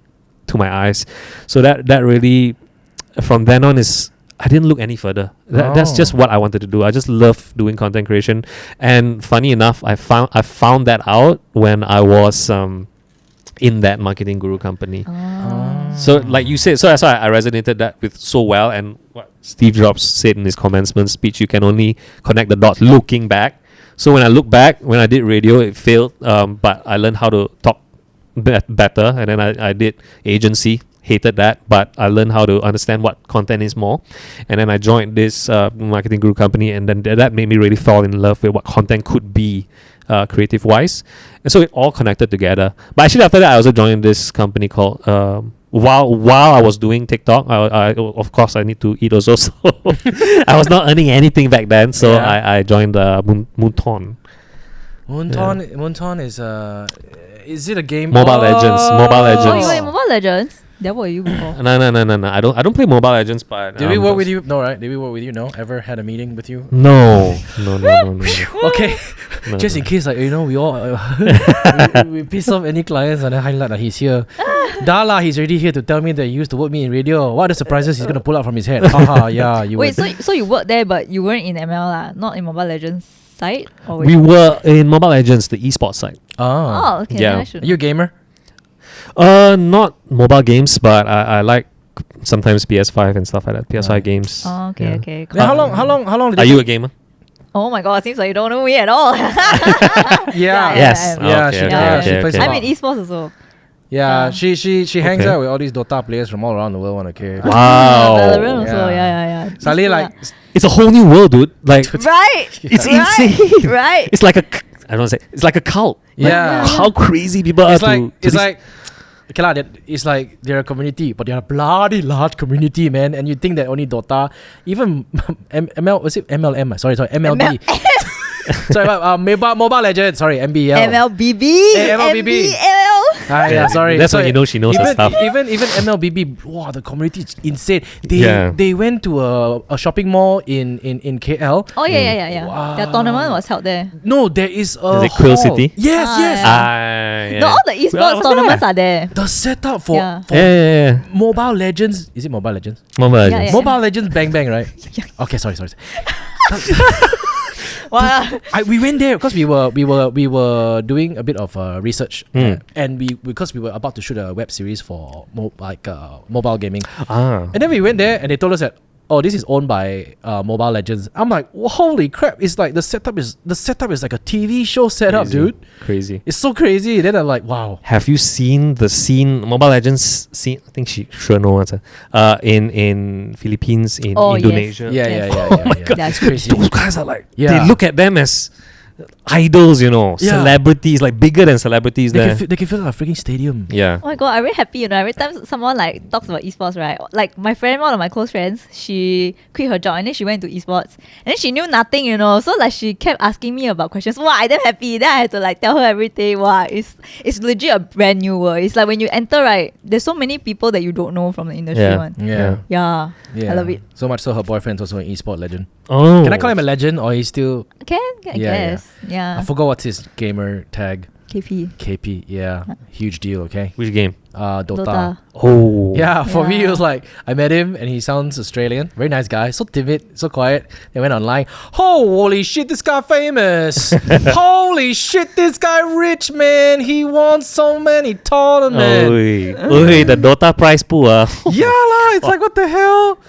to my eyes. So that really, from then on, is I didn't look any further. That's just what I wanted to do. I just love doing content creation. And funny enough, I found that out when I was in that marketing guru company. So like you said, so that's why I resonated that with so well. And what Steve Jobs said in his commencement speech, you can only connect the dots looking back. So when I look back, when I did radio, it failed. But I learned how to talk better. And then I did agency. Hated that, but I learned how to understand what content is more. And then I joined this marketing guru company, and then that made me really fall in love with what content could be creative wise. And so it all connected together. But actually after that, I also joined this company called while I was doing TikTok, I of course I need to eat also, so I was not earning anything back then, so I joined Moonton. Moonton is it a game? Mobile Legends. Oh, you were in Mobile Legends? That were you before? No. I don't play Mobile Legends, but did we work with you? No, right? Did we work with you? No, ever had a meeting with you? No. Okay, just in case, like we all we piss off any clients and then highlight that he's here. Dala, he's already here to tell me that he used to work me in radio. What are the surprises he's gonna pull out from his head? Haha, yeah. You wait, so you worked there, but you weren't in ML lah, not in Mobile Legends side? Or we were in Mobile Legends, the esports side. Oh, okay. Yeah. Are you a gamer? Not mobile games, but I like sometimes PS5 and stuff like that. PS5 games. Oh, okay, okay. Cool. How long did Are you a gamer? Oh my god, it seems like you don't know me at all. Yes. She plays a lot. I'm in esports also. Yeah, she hangs out with all these Dota players from all around the world. Okay. Wow. Valorant also, yeah. Suddenly, like, it's a whole new world, dude. Like, right. It's insane. Right. It's like it's like a cult. Yeah. How crazy people are. It's like okay lah, it's like they're a community, but they're a bloody large community, man. And you think that only Dota, even ML, was it MLM? Sorry, MLB. Sorry, Mobile Legends. Sorry, MBL. MLBB. MLBB. MBL. Sorry. That's when you know she knows her stuff. Even MLBB. Wow, the community is insane. They went to a shopping mall in KL. Oh yeah. Wow. Their tournament was held there. No, there is a. Is it Quill City? Yes. Yeah. No, all the esports tournaments are there. The setup for Mobile Legends. Is it Mobile Legends? Mobile Legends. Yeah. Mobile Legends Bang, right? Okay, sorry. Wow. We went there because we were doing a bit of research, and because we were about to shoot a web series for mobile gaming. And then we went there and they told us that, oh, this is owned by Mobile Legends. I'm like, holy crap! It's like the setup is like a TV show setup, dude. Crazy. It's so crazy. Then I'm like, wow. Have you seen the scene, Mobile Legends scene? I think she sure knows. In Philippines, in Indonesia. Yes. Yeah. Oh my god, that's crazy. Those guys are like, they look at them as idols, celebrities, like bigger than celebrities. They can fill a freaking stadium. Yeah. Oh my god, I'm very happy. Every time someone like talks about esports, right? Like my friend, one of my close friends, she quit her job and then she went to esports, and then she knew nothing, So like she kept asking me about questions. Wow, I'm damn happy. Then I had to like tell her everything. Wow, it's legit a brand new world. It's like when you enter, right? There's so many people that you don't know from the industry. Yeah. I love it. So much so her boyfriend's also an esport legend. Oh. Can I call him a legend or he's still? I guess. Yeah. I forgot what's his gamer tag. KP. Yeah. Huge deal. Okay. Which game? Dota. Oh. Yeah. For me, it was like I met him and he sounds Australian. Very nice guy. So timid, so quiet. They went online. Holy shit, this guy famous. Holy shit, this guy rich, man. He won so many tournaments. The Dota prize pool. Yeah lah. It's like what the hell.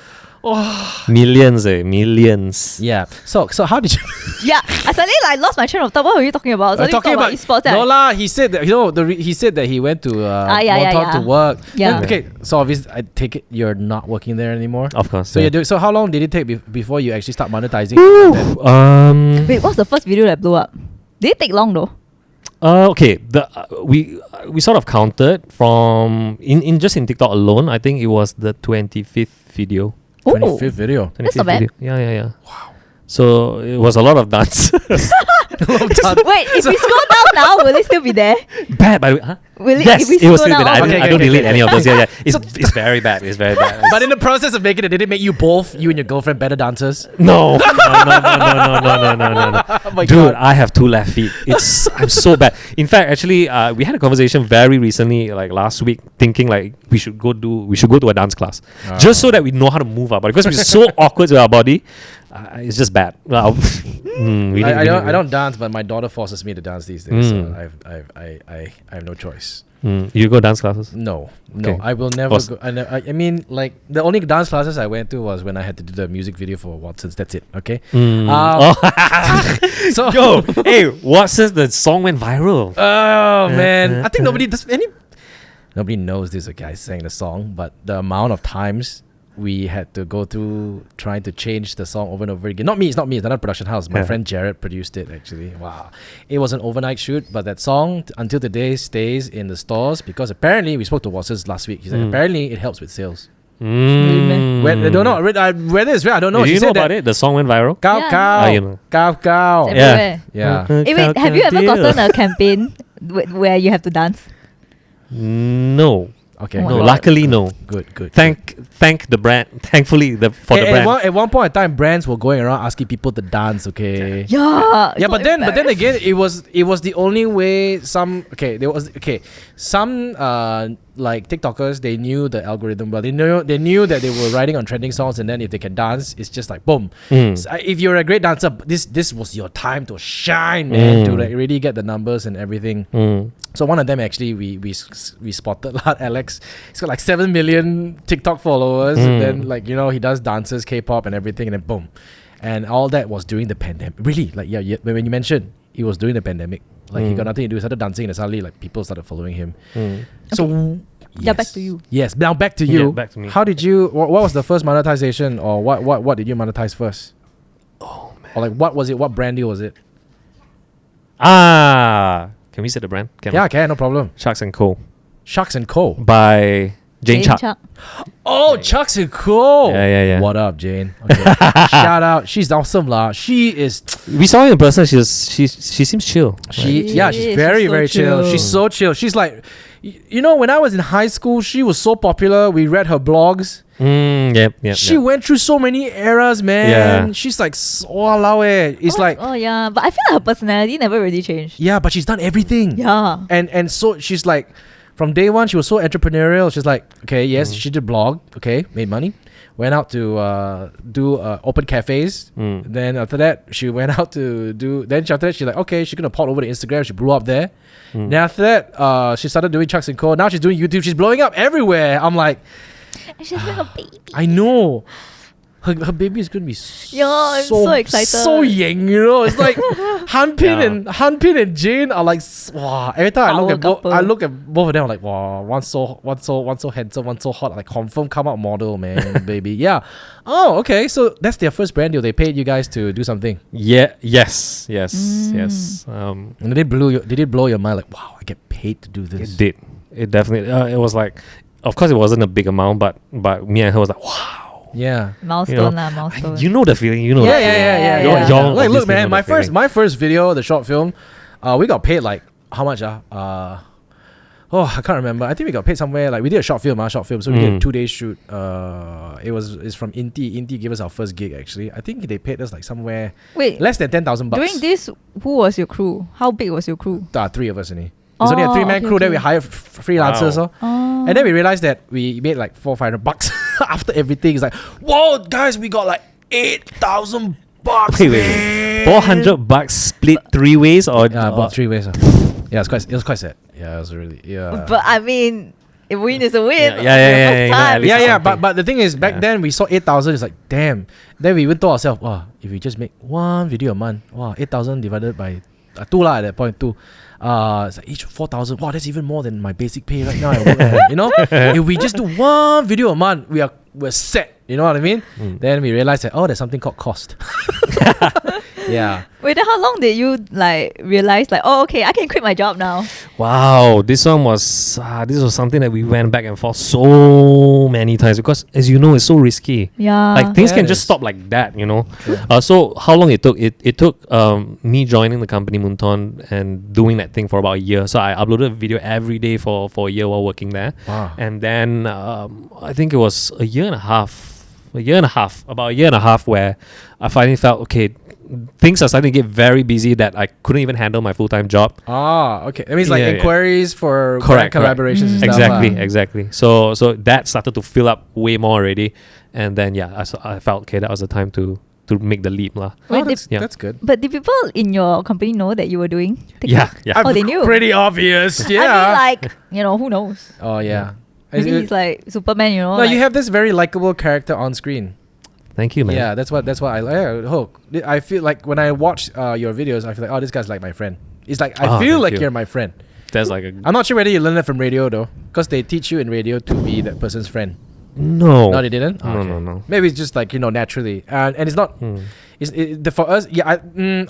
Millions. Yeah. So how did you? Yeah, I suddenly like lost my train of thought. What were you talking about? Suddenly talking talk about esports. no lah. He said that he said that he went to Montauk to work. Yeah. Then, okay, so obviously I take it you're not working there anymore. Of course. So yeah. you do. So how long did it take before you actually start monetizing? Wait, what's the first video that blew up? Did it take long though? Okay. We sort of counted from in TikTok alone. I think it was the 25th video. 25th video. That's not bad. Video. Yeah. Wow. So it was a lot of dances. Wait, if we scroll down now, will it still be there? Bad, by the way. Huh? Yes, it was still bad. Okay, I don't delete okay. any of those. Yeah. It's very bad. It's very bad. But in the process of making it, did it make you both, you and your girlfriend, better dancers? No. No. Oh my Dude, God. I have 2 left feet. I'm so bad. In fact, actually, we had a conversation very recently, like last week, thinking like we should go to a dance class, just so that we know how to move our body, because we're so awkward with our body. It's just bad. I don't dance, but my daughter forces me to dance these days. So I have no choice. You go dance classes? No, Okay. I will never go. I mean, like the only dance classes I went to was when I had to do the music video for Watsons. That's it. Okay. So Yo, hey, Watsons, the song went viral. oh man, I think nobody knows this guy sang the song, but the amount of times we had to go through trying to change the song over and over again. Not me, it's another production house. My friend Jared produced it actually. Wow. It was an overnight shoot, but that song until today stays in the stores because apparently we spoke to Watsons last week. He said apparently it helps with sales. I don't know. Whether it's real, I don't know. Did She you know said about it? The song went viral? Cow, Yeah. cow, You know. cow, cow. It's Yeah. everywhere. Yeah. Hey, wait, have you ever gotten a campaign where you have to dance? No. Okay. Oh my No, God. luckily no. Good. Thank the brand. Thankfully for the brand. At one point in time, brands were going around asking people to dance. Okay. Yeah. Yeah, but then again, it was the only way some like TikTokers, they knew the algorithm well. They knew that they were riding on trending songs, and then if they can dance, it's just like boom. So, if you're a great dancer, this was your time to shine, man, to like really get the numbers and everything. So one of them actually we spotted Alex. He's got like 7 million TikTok followers, and then like he does dances, K-pop and everything, and then boom. And all that was during the pandemic. Really, like when you mentioned it was during the pandemic. Like he got nothing to do, he started dancing and suddenly like people started following him. So Yeah, back to you. Yes, now back to you. Yeah, back to me. How did you what was the first monetization, or what did you monetize first? Oh man. Or like what was it? What brand deal was it? Can we say the brand? Can Yeah, we? okay, no problem. Sharks and Co. Sharks and Co. by Jane Chuck. Oh, Chucks and Co. Yeah. What up, Jane? Okay. Shout out. She's awesome, lah. She is. We saw her in person. She seems chill. She's She's very so very chill. chill. She's so chill. She's like, when I was in high school, she was so popular. We read her blogs. Yep. She went through so many eras, man. Yeah. She's like, it's like, Oh yeah, but I feel like her personality never really changed. yeah, but she's done everything. Yeah. And so she's like, from day one, she was so entrepreneurial. She's like, okay, yes, she did blog, okay, made money. Went out to do open cafes. Then after that, she went out to do. Then after that, she's like, okay, she's gonna port over to Instagram. She blew up there. Then after that, she started doing Chucks and Co. Now she's doing YouTube. She's blowing up everywhere. I'm like, And she's having a baby. I know. Her baby is gonna be I'm so excited. so young, It's like Han Pin and Jane are like, wow. Every time I look at both of them, I'm like, wow, one's so handsome, one's so hot. Like confirm come out model, man, baby. Yeah. Oh, okay. So that's their first brand deal. They paid you guys to do something. Yeah. Yes. And did it blow your mind? Like, wow, I get paid to do this. It did. It definitely. It was like, of course, it wasn't a big amount, but me and her was like, wow. Yeah. Milestone. You know the feeling. You know. Yeah. Y'all Like, look, obviously man, know that feeling. my first video, the short film, we got paid like how much? I can't remember. I think we got paid somewhere. Like we did a short film. So we did a 2-day shoot. It's from Inti. Inti gave us our first gig actually. I think they paid us like somewhere Wait, less than $10,000. during this, who was your crew? How big was your crew? 3 of us only. It's only a 3-man okay, crew. Then okay. we hired freelancers. Wow. Oh. And then we realized that we made like $400-500 after everything. It's like, whoa, guys, we got like $8,000. Wait. $400 split 3 ways or Yeah, about 3 ways. Yeah, it was quite sad. Yeah, it was really But I mean, A win is a win. Yeah, yeah, at least Yeah, something. but the thing is, back then we saw 8,000. It's like, damn. Then we even told ourselves, wow, if we just make one video a month, wow, 8,000 divided by 2 lah at that point, 2. It's like each 4,000. Wow, that's even more than my basic pay right now. I work at, you know, if we just do one video a month, we're set. You know what I mean? Then we realized that there's something called cost. Yeah. Wait, then how long did you like realize like, oh, okay, I can quit my job now? Wow, this was something that we went back and forth so many times because, as you know, it's so risky. Yeah. Like things Yeah, can it just is. stop like that, you know. So how long it took? It took me joining the company Munton and doing that thing for about a year. So I uploaded a video every day for a year while working there. Wow. And then I think it was about a year and a half where I finally felt, okay, things are starting to get very busy that I couldn't even handle my full-time job. Okay. That means like Yeah, yeah. Enquiries for Correct, collaborations and stuff. Exactly. So that started to fill up way more already, and then I felt okay, that was the time to make the leap lah. Wait, That's good. But did people in your company know that you were doing TikTok? Yeah. Oh, they knew. Pretty obvious. Yeah. I mean, like, who knows? Oh yeah. Maybe he's like Superman, No, like, you have this very likable character on screen. Thank you, man. Yeah, that's what I feel like when I watch your videos. I feel like, oh, this guy's like my friend. It's like I feel thank like you. you're my friend. That's like a I'm not sure whether you learned that from radio though, because they teach you in radio to be that person's friend. no. No, they didn't. Oh, No, no. Maybe it's just like naturally, and it's not. For us, yeah.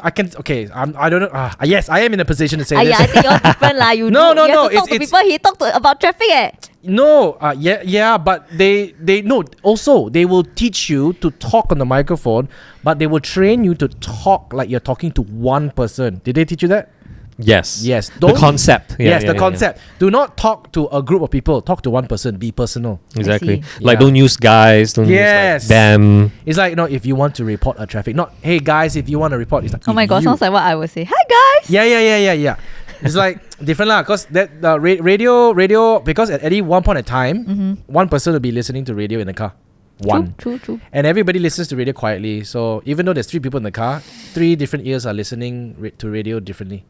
I can. Okay, I don't know. Yes, I am in a position to say this. yeah, I think you're different lah. You No, do, no, you no, have to talk to it's- people. He talked about traffic. No, yeah, but they no. Also, they will teach you to talk on the microphone, but they will train you to talk like you're talking to one person. Did they teach you that? Yes. Yes. The concept. Yeah, Yes, the concept. Do not talk to a group of people. Talk to one person. Be personal. Exactly. see. Like, Yeah. don't use guys. Don't Yes. use like them. It's like if you want to report a traffic, not hey guys, if you want to report. It's like, Oh my if god, you- sounds like what I would say. Hi guys. Yeah. It's like different lah, cause that radio because at any one point in time, one person will be listening to radio in the car. One. True. And everybody listens to radio quietly. So even though there's 3 people in the car, 3 different ears are listening to radio differently.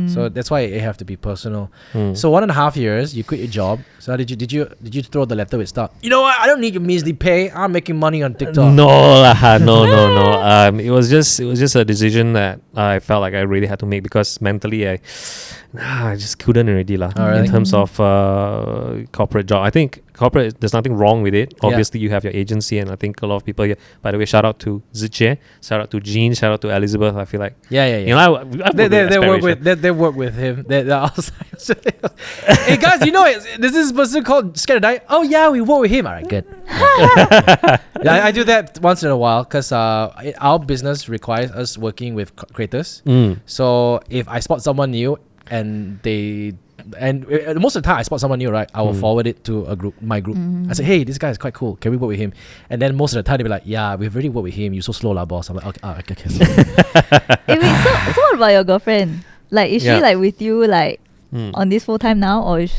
So that's why it have to be personal. So 1.5 years, you quit your job. So how did you throw the letter with Star? You know what? I don't need your measly pay. I'm making money on TikTok. No. It was just a decision that I felt like I really had to make because mentally I just couldn't already lah. Oh, really? In terms of corporate job. I think corporate, there's nothing wrong with it. Yeah. Obviously, you have your agency, and I think a lot of people here. By the way, shout out to Ziche, shout out to Jean, shout out to Elizabeth. I feel like Yeah. you know They work with him. I was like, hey guys, there's this person called Scaredtodie. Oh yeah, we work with him. All right, good. Yeah, I do that once in a while because our business requires us working with creators. So if I spot someone new and most of the time I spot someone new, right, I will forward it to my group. I say, hey, this guy is quite cool. Can we work with him? And then most of the time they'll be like, yeah, we've already worked with him. You're so slow, lah, boss. I'm like, okay. Wait, so what about your girlfriend? Like, is she Yeah. like with you like on this full time now, or is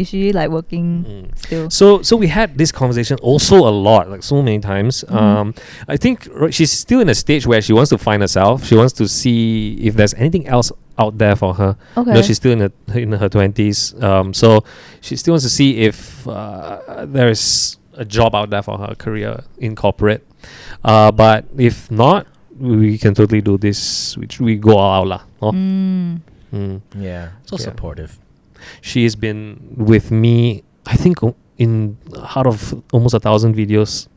she like working still? So we had this conversation also a lot, like so many times. I think she's still in a stage where she wants to find herself. She wants to see if there's anything else out there for her. Okay. You know, she's still in her 20s. So she still wants to see if there's a job out there for her career in corporate. But if not, we can totally do this, which we go all out lah. No? Yeah, so Yeah. supportive. She has been with me, I think, out of almost 1,000 videos,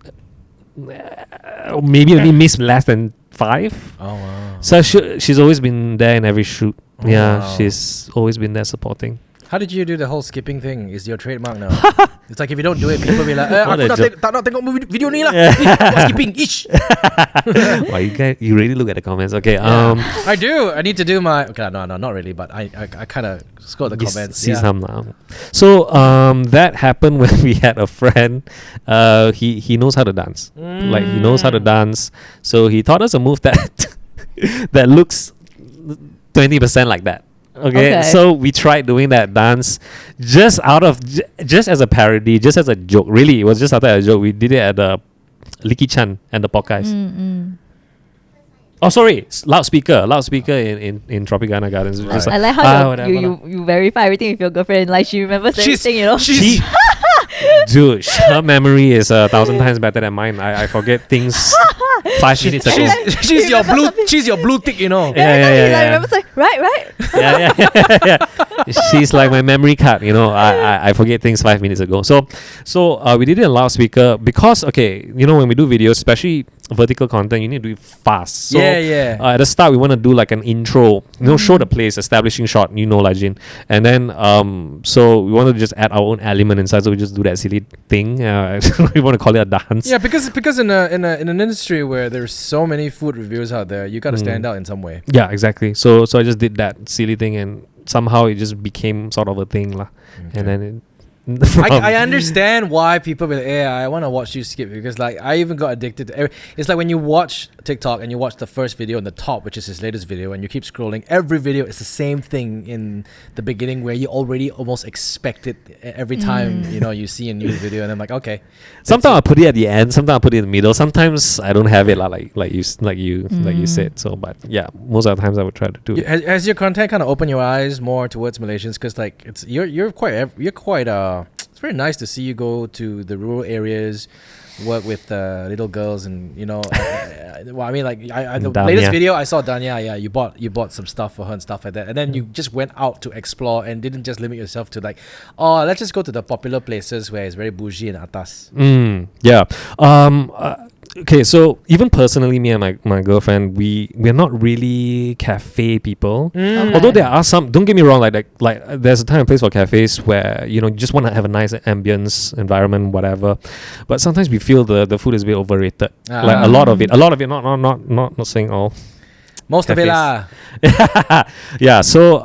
maybe only missed less than 5. Oh wow. So she's always been there in every shoot. Oh, Yeah, wow. she's always been there supporting. How did you do the whole skipping thing? Is your trademark now? It's like if you don't do it, people will be like, What aku a joke. tak nak tengok video ni lah. Skipping, ish. Wow, you really look at the comments. Okay, I do. I need to do my. Okay, no, not really, but I kind of scroll the you comments. see Yeah. some now. So that happened when we had a friend. He knows how to dance. Like he knows how to dance. So he taught us a move that that looks 20% like that. Okay, Okay. so we tried doing that dance just as a parody, just as a joke. Really, it was just after a joke. We did it at the Licky Chan and the podcast. Oh, sorry, loudspeaker in Tropicana Gardens. Right. I like how whatever lah. you verify everything with your girlfriend. Like she remembers everything, you know. She's Dude, her memory is 1,000 times better than mine. I forget things 5 minutes ago. She's your blue tick, you know. I remember saying, right. Yeah. She's like my memory card, you know. I forget things 5 minutes ago. So we did it in loudspeaker because, okay, you know, when we do videos, especially vertical content, you need to do it fast. So at the start, we want to do like an intro, you know, show the place, establishing shot, you know, like Jin. And then so we want to just add our own element inside, so we just do that silly thing. We want to call it a dance. Yeah, because in an industry where there's so many food reviews out there, you got to stand out in some way. Yeah, exactly. So I just did that silly thing, and somehow it just became sort of a thing, lah. Okay. And then I understand why people be like, I want to watch you skip, because like I even got addicted to it's like when you watch TikTok and you watch the first video on the top, which is his latest video, and you keep scrolling, every video is the same thing in the beginning where you already almost expect it every time you know you see a new video, and I'm like, okay. Sometimes I put it at the end, sometimes I put it in the middle, sometimes I don't have it like you said. So but yeah, most of the times I would try to do it. Has your content kind of opened your eyes more towards Malaysians? Because like you're quite it's very nice to see you go to the rural areas, work with little girls, and you know well, I mean, like the latest video I saw, Danya, you bought some stuff for her and stuff like that, and then you just went out to explore and didn't just limit yourself to like, oh, let's just go to the popular places where it's very bougie and atas. Okay, so even personally, me and my girlfriend, we're not really cafe people. Okay. Although there are some, don't get me wrong, like there's a time and place for cafes where, you know, you just want to have a nice ambience, environment, whatever. But sometimes we feel the food is a bit overrated. Like a lot of it, not saying all. Most cafes. of it lah. Yeah, so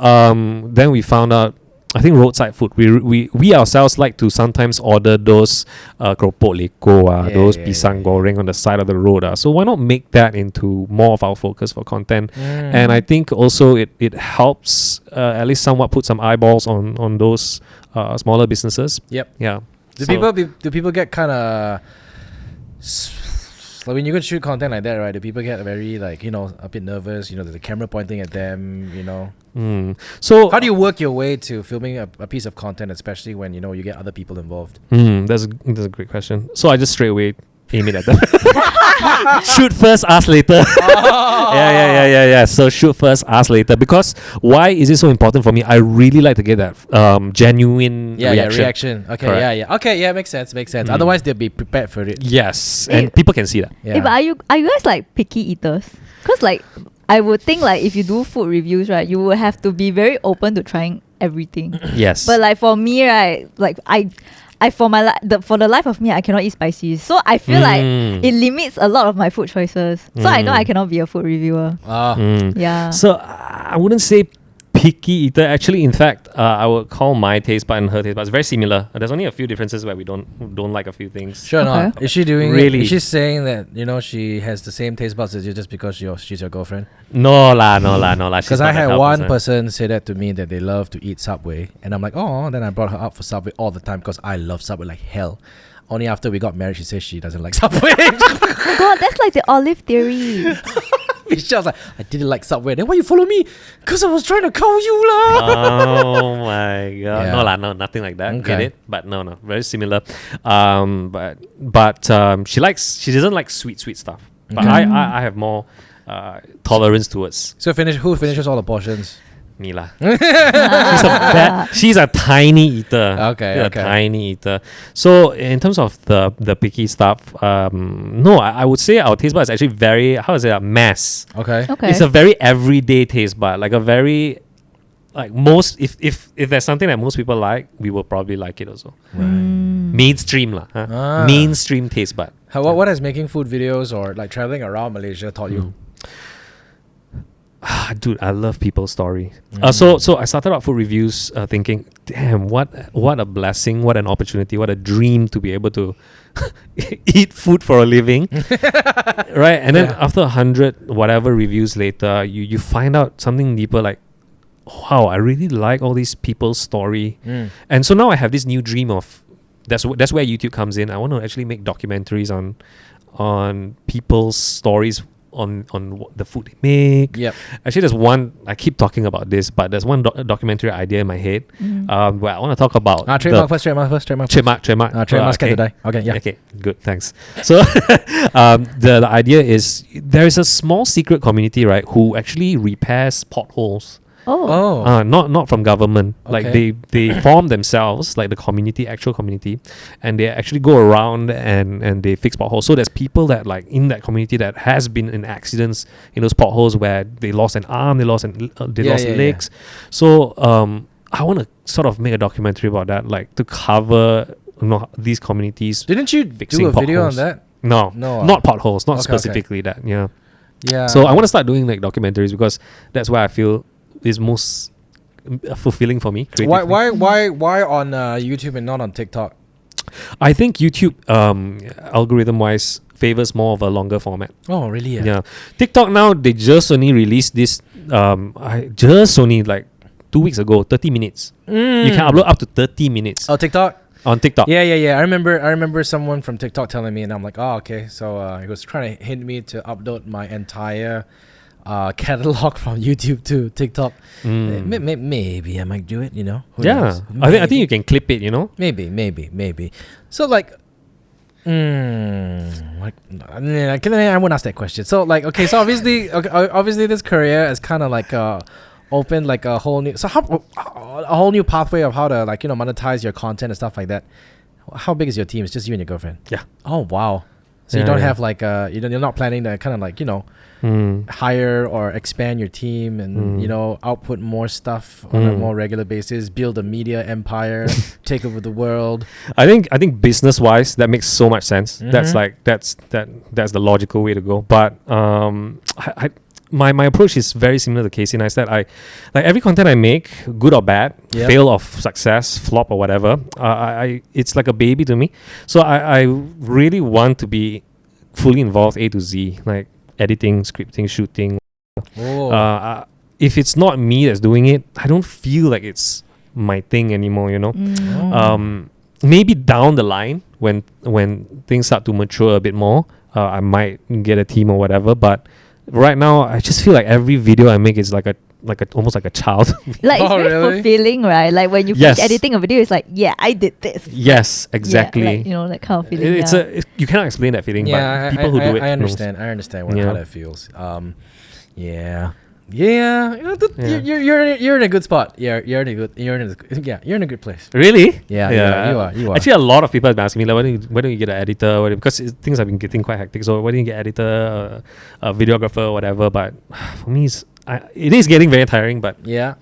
then we found out, I think roadside food. We ourselves like to sometimes order those keropok leko, those pisang goreng on the side of the road. So why not make that into more of our focus for content? And I think also it helps at least somewhat put some eyeballs on those smaller businesses. Yep. Yeah. Do people get kind of like when you go shoot content like that, right? Do people get very like, you know, a bit nervous? You know, there's a camera pointing at them, you know. So how do you work your way to filming a piece of content, especially when, you know, you get other people involved? That's a great question. So I just straight away aim it at them. Shoot first, ask later. Yeah. So shoot first, ask later. Because why is it so important for me? I really like to get that genuine reaction. Okay, correct. Okay, yeah, makes sense. Otherwise, they'll be prepared for it. Yes, and people can see that. Yeah. But are you guys like picky eaters? Because like I would think like if you do food reviews, right, you would have to be very open to trying everything. Yes. But like for me, right, like I for the life of me, I cannot eat spicy. So I feel like it limits a lot of my food choices. So I know I cannot be a food reviewer. Yeah. So I wouldn't say picky eater. Actually, in fact, I would call my taste bud and her taste bud. It's very similar. There's only a few differences where we don't like a few things. Sure not. Okay. Is she doing really? Is she saying that, you know, she has the same taste buds as you just because she's your girlfriend? No lah. Because I had one person say that to me, that they love to eat Subway, and I'm like, oh. Then I brought her up for Subway all the time because I love Subway like hell. Only after we got married, she says she doesn't like Subway. Oh God, that's like the olive theory. She was like, I didn't like Subway. Then why you follow me? Because I was trying to call you lah. Oh my god. Yeah. No, nothing like that. Okay. Get it? But no, very similar. But she doesn't like sweet stuff. But Okay. I have more tolerance towards So who finishes all the portions? me lah. She's a tiny eater. Okay, She's okay. a tiny eater. So in terms of the picky stuff, no, I would say our taste bud is actually very, how is it, a mass. Okay. Okay. It's a very everyday taste bud, like a very, like most, if there's something that most people like, we will probably like it also. Mainstream lah. Mainstream taste bud. What has making food videos or like traveling around Malaysia taught you? Dude, I love people's story. So I started out food reviews thinking, damn, what a blessing, what an opportunity, what a dream to be able to eat food for a living. Right? And then after 100 whatever reviews later, you find out something deeper, like, wow, I really like all these people's story. And so now I have this new dream of, that's where YouTube comes in. I want to actually make documentaries on people's stories on the food they make. Yep. Actually, there's one, I keep talking about this, but there's one documentary idea in my head where I want to talk about Trademark first. Trademark. Trademark. Scaredtodie. Okay, yeah. Okay, good, thanks. So the idea is there is a small secret community, right, who actually repairs potholes. Oh. Not from government. Like Okay. they form themselves, like the community, actual community, and they actually go around and they fix potholes. So there's people that like in that community that has been in accidents in those potholes where they lost an arm, they lost legs. So I want to sort of make a documentary about that, like to cover these communities. Didn't you fixing do a video on potholes. that? No, No, not potholes, not okay. specifically that. Yeah. Yeah. So I want to start doing like documentaries because that's where I feel is most fulfilling for me. Why creatively. why on YouTube and not on TikTok? I think YouTube, algorithm wise, favors more of a longer format. Oh, really? Yeah. TikTok now, they just only released this. I just only like 2 weeks ago, 30 minutes. You can upload up to 30 minutes Oh, TikTok. on TikTok. Yeah. I remember someone from TikTok telling me, and I'm like, oh, okay. So he was trying to hint me to upload my entire catalog from YouTube to TikTok. Maybe I might do it. Who Yeah, knows? I think you can clip it. Maybe. So like, like, I won't ask that question. So like, okay, so obviously this career is kind of like opened like a whole new a whole new pathway of how to like monetize your content and stuff like that. How big is your team? It's just you and your girlfriend? Yeah. Oh wow. So you Yeah, don't yeah. have like you're not planning to kind of like hire or expand your team and output more stuff on a more regular basis, build a media empire, take over the world. I think business wise that makes so much sense. That's like that's the logical way to go. But my approach is very similar to Casey Neistat. I like every content I make, good or bad, Yep. fail or success, flop or whatever. I it's like a baby to me. So I really want to be fully involved A to Z, like editing, scripting, shooting. Oh. If it's not me that's doing it, I don't feel like it's my thing anymore. Maybe down the line when things start to mature a bit more, I might get a team or whatever. But right now, I just feel like every video I make is like almost like a child. Like it's Oh, very really? fulfilling, right? Like when you Yes. finish editing a video, it's like, yeah, I did this. Yes, exactly. Yeah, like, that kind of feeling. You cannot explain that feeling, Yeah, but people who do it I knows. understand. I understand Yeah. how that feels. Yeah. You're in a good spot. You're in a good place. Really? Yeah, you are. Actually, a lot of people have been asking me, like, why don't you get an editor? Because things have been getting quite hectic. So why don't you get editor, a videographer, or whatever? But for me, it is getting very tiring. But Yeah.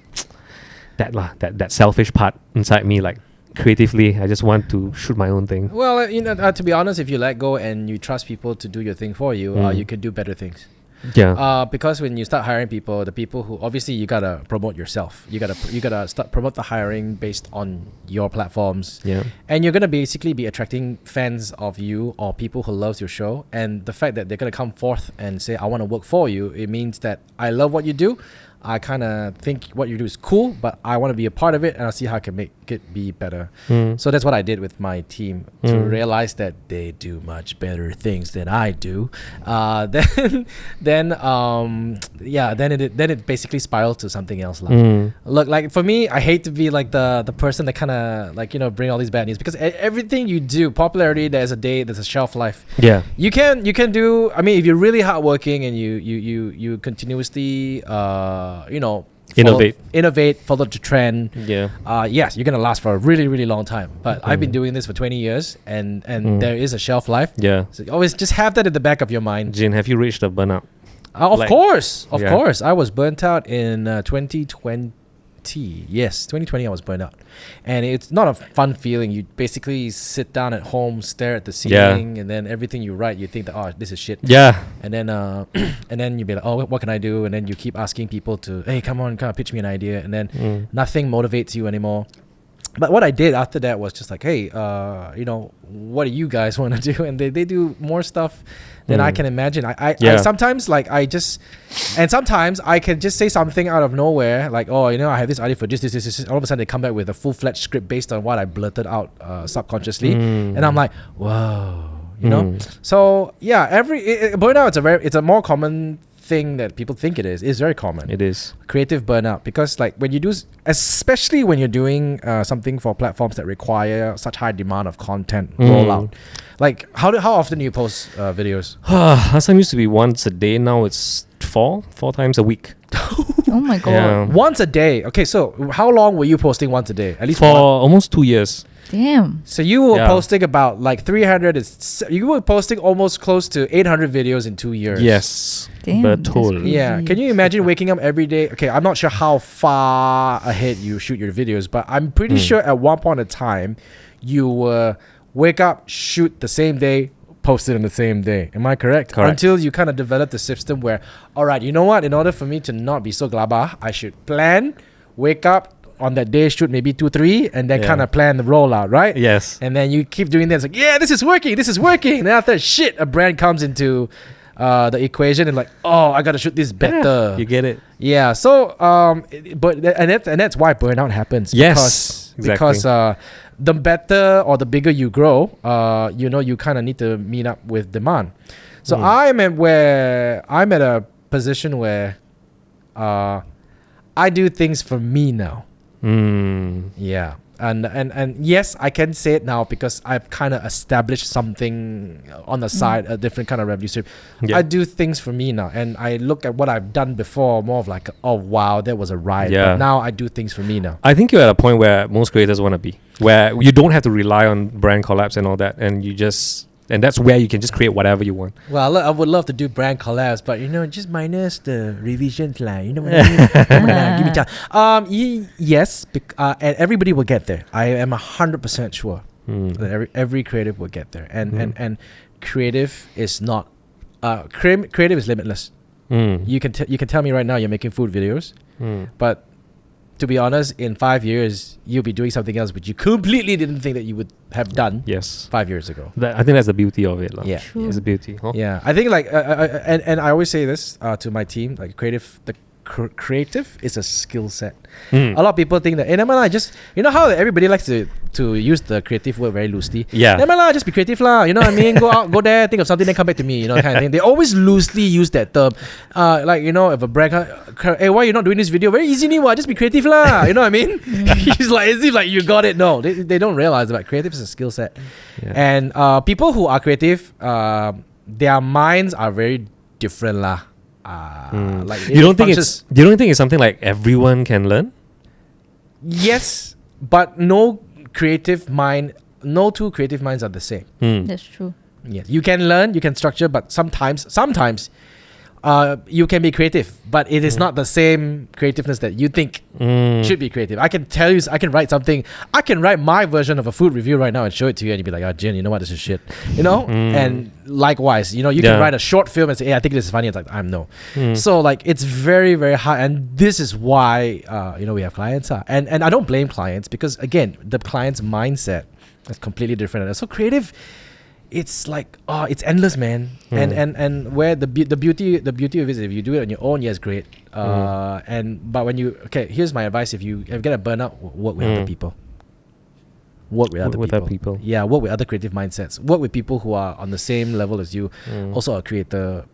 that selfish part inside me, like creatively, I just want to shoot my own thing. Well, to be honest, if you let go and you trust people to do your thing for you, you can do better things. Yeah. Because when you start hiring people, the people who obviously you gotta promote yourself. You gotta start promote the hiring based on your platforms. Yeah. And you're gonna basically be attracting fans of you or people who loves your show. And the fact that they're gonna come forth and say, "I want to work for you," it means that I love what you do. I kind of think what you do is cool, but I want to be a part of it, and I'll see how I can make it be better. So that's what I did with my team to realize that they do much better things than I do. Then it basically spiraled to something else. Look, like for me, I hate to be like the person that kind of like bring all these bad news because everything you do, popularity, there's a shelf life. Yeah. You can do. I mean, if you're really hardworking and you continuously innovate, follow the trend. Yeah. Yes, you're gonna last for a really, really long time. But I've been doing this for 20 years, and there is a shelf life. Yeah. So always just have that in the back of your mind. Jin, have you reached the burnout? Of Like- course, Yeah. I was burnt out in 2020. Yes, 2020 I was burnt out, and it's not a fun feeling. You basically sit down at home, stare at the ceiling, and then everything you write, you think that this is shit. Yeah. And then and then you'd be like, oh, what can I do? And then you keep asking people to, hey, come on, kind of pitch me an idea, and then nothing motivates you anymore. But what I did after that was just like, hey, what do you guys want to do? And they do more stuff than I can imagine. I sometimes sometimes I can just say something out of nowhere, like, oh, I have this idea for this. All of a sudden they come back with a full-fledged script based on what I blurted out subconsciously. And I'm like, whoa. you know. So yeah, burnout it's a more common thing that people think it is. It's very common. It is. Creative burnout, because like when you do, especially when you're doing something for platforms that require such high demand of content rollout. Like how often do you post videos? Last time used to be once a day. Now it's four times a week. Oh my god. Yeah. Once a day. Okay, so how long were you posting once a day? At least For one. almost 2 years. Damn. So you were Yeah. posting about like 300. You were posting almost close to 800 videos in 2 years. Yes. Damn, But that's totally. crazy. Yeah. Can you imagine waking up every day? Okay, I'm not sure how far ahead you shoot your videos, but I'm pretty sure at one point in time, you wake up, shoot the same day, post it on the same day. Am I correct? Correct. Until you kind of develop the system where, all right, you know what? In order for me to not be so glaba, I should plan, wake up on that day, shoot maybe 2-3, and then Yeah. kind of plan the rollout, right? Yes. And then you keep doing that. It's like, yeah, this is working. And then after shit, a brand comes into the equation and like, oh, I gotta shoot this better. You get it. Yeah. So that's why burnout happens. Yes, Because the better or the bigger you grow, you kind of need to meet up with demand. So I'm at a position where I do things for me now. Yeah. And yes, I can say it now because I've kind of established something on the side, a different kind of revenue stream. Yeah. I do things for me now, and I look at what I've done before more of like, oh wow, that was a ride. Yeah. But now I do things for me now. I think you're at a point where most creators want to be, where you don't have to rely on brand collabs and all that, and that's where you can just create whatever you want. Well, I would love to do brand collabs, but just minus the revisions, you know what I mean? Come on, give me time. Yes, and everybody will get there. I am 100% sure that every creative will get there, and creative is not creative is limitless. You can tell me right now you're making food videos, but to be honest, in 5 years you'll be doing something else which you completely didn't think that you would have done. Yes. 5 years ago. I think that's the beauty of it. Yeah. It's the beauty. Huh? Yeah, I think like and I always say this to my team, like creative is a skill set. A lot of people think that, never mind, just how everybody likes to use the creative word very loosely. Yeah. Never mind, just be creative lah. You know what I mean? Go out, go there, think of something, then come back to me. Kind of thing. They always loosely use that term. If a brand, hey, why you not doing this video? Very easy, just be creative lah. You know what I mean? It's like as if like you got it. No, they don't realize that creative is a skill set. Yeah. And people who are creative, their minds are very different lah. Like You don't think it's something like everyone can learn? Yes, but no two creative minds are the same. That's true. Yes, you can learn, you can structure, but sometimes you can be creative, but it is not the same creativeness that you think should be creative. I can tell you, I can write something. I can write my version of a food review right now and show it to you, and you'd be like, "Oh, Jen, you know what? This is shit." And likewise, you can write a short film and say, "Hey, I think this is funny." It's like, I'm no. So like, it's very, very hard, and this is why we have clients, and I don't blame clients because again, the client's mindset is completely different. And so creative. It's like it's endless, man. And where the beauty of it is, if you do it on your own, yes, great. But when here's my advice: if you get a burnout, work with other people. Work with other people. Yeah, work with other creative mindsets. Work with people who are on the same level as you, also a creator,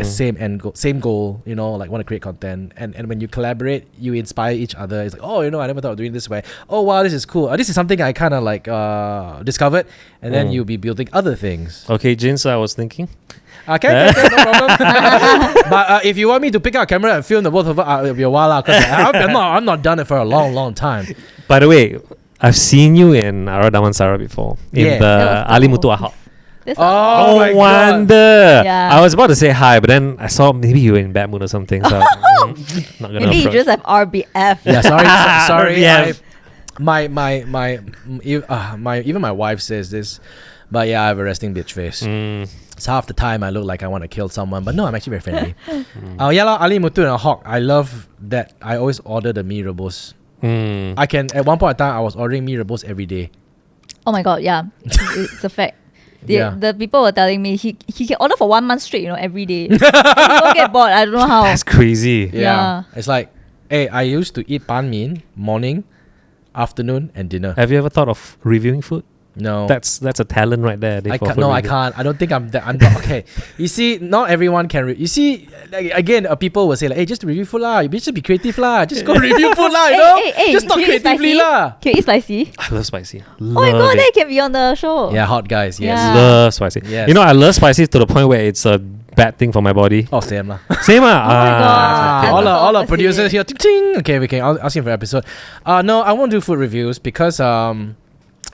same end goal, same goal. Like want to create content. And when you collaborate, you inspire each other. It's like, I never thought of doing it this way. Oh wow, this is cool. This is something I kind of like discovered. And then you'll be building other things. Okay, Jin, I was thinking. Okay, no problem. But if you want me to pick up a camera and film the both of us, it'll be a while out. Because I'm not done it for a long, long time. By the way, I've seen you in Ara Damansara before. In the Ali Mutu Ahok. Oh my wonder. Yeah. I was about to say hi, but then I saw maybe you were in bad mood or something. So not gonna Maybe you approach. just have RBF. Yeah, sorry. Yeah. Even my wife says this, but yeah, I have a resting bitch face. So half the time I look like I want to kill someone, but no, I'm actually very friendly. Ali Mutu and Ahok. I love that. I always order the mee rebus. I can. At one point in time, I was ordering mee rebus every day. Oh my god, yeah. It's a fact. The people were telling me he can order for 1 month straight, every day. And he won't get bored. I don't know how. That's crazy. Yeah. It's like, hey, I used to eat pan mein morning, afternoon, and dinner. Have you ever thought of reviewing food? No. That's a talent right there. I can't. No, I can't. I don't think I'm that. I'm not, okay. You see, not everyone can. You see, like, again, people will say like, "Hey, just review food lah. You just be creative lah. Just go review food lah. You know, just talk creatively lah." Can you eat spicy? I love spicy. Oh my god, they can be on the show. Yeah, hot guys. Yes. Yeah. Love spicy. Yes. You know, I love spicy to the point where it's a bad thing for my body. Oh, same lah. Same Oh my god. All our producers here. Ting, ting. Okay, we can ask him for episode. No, I won't do food reviews because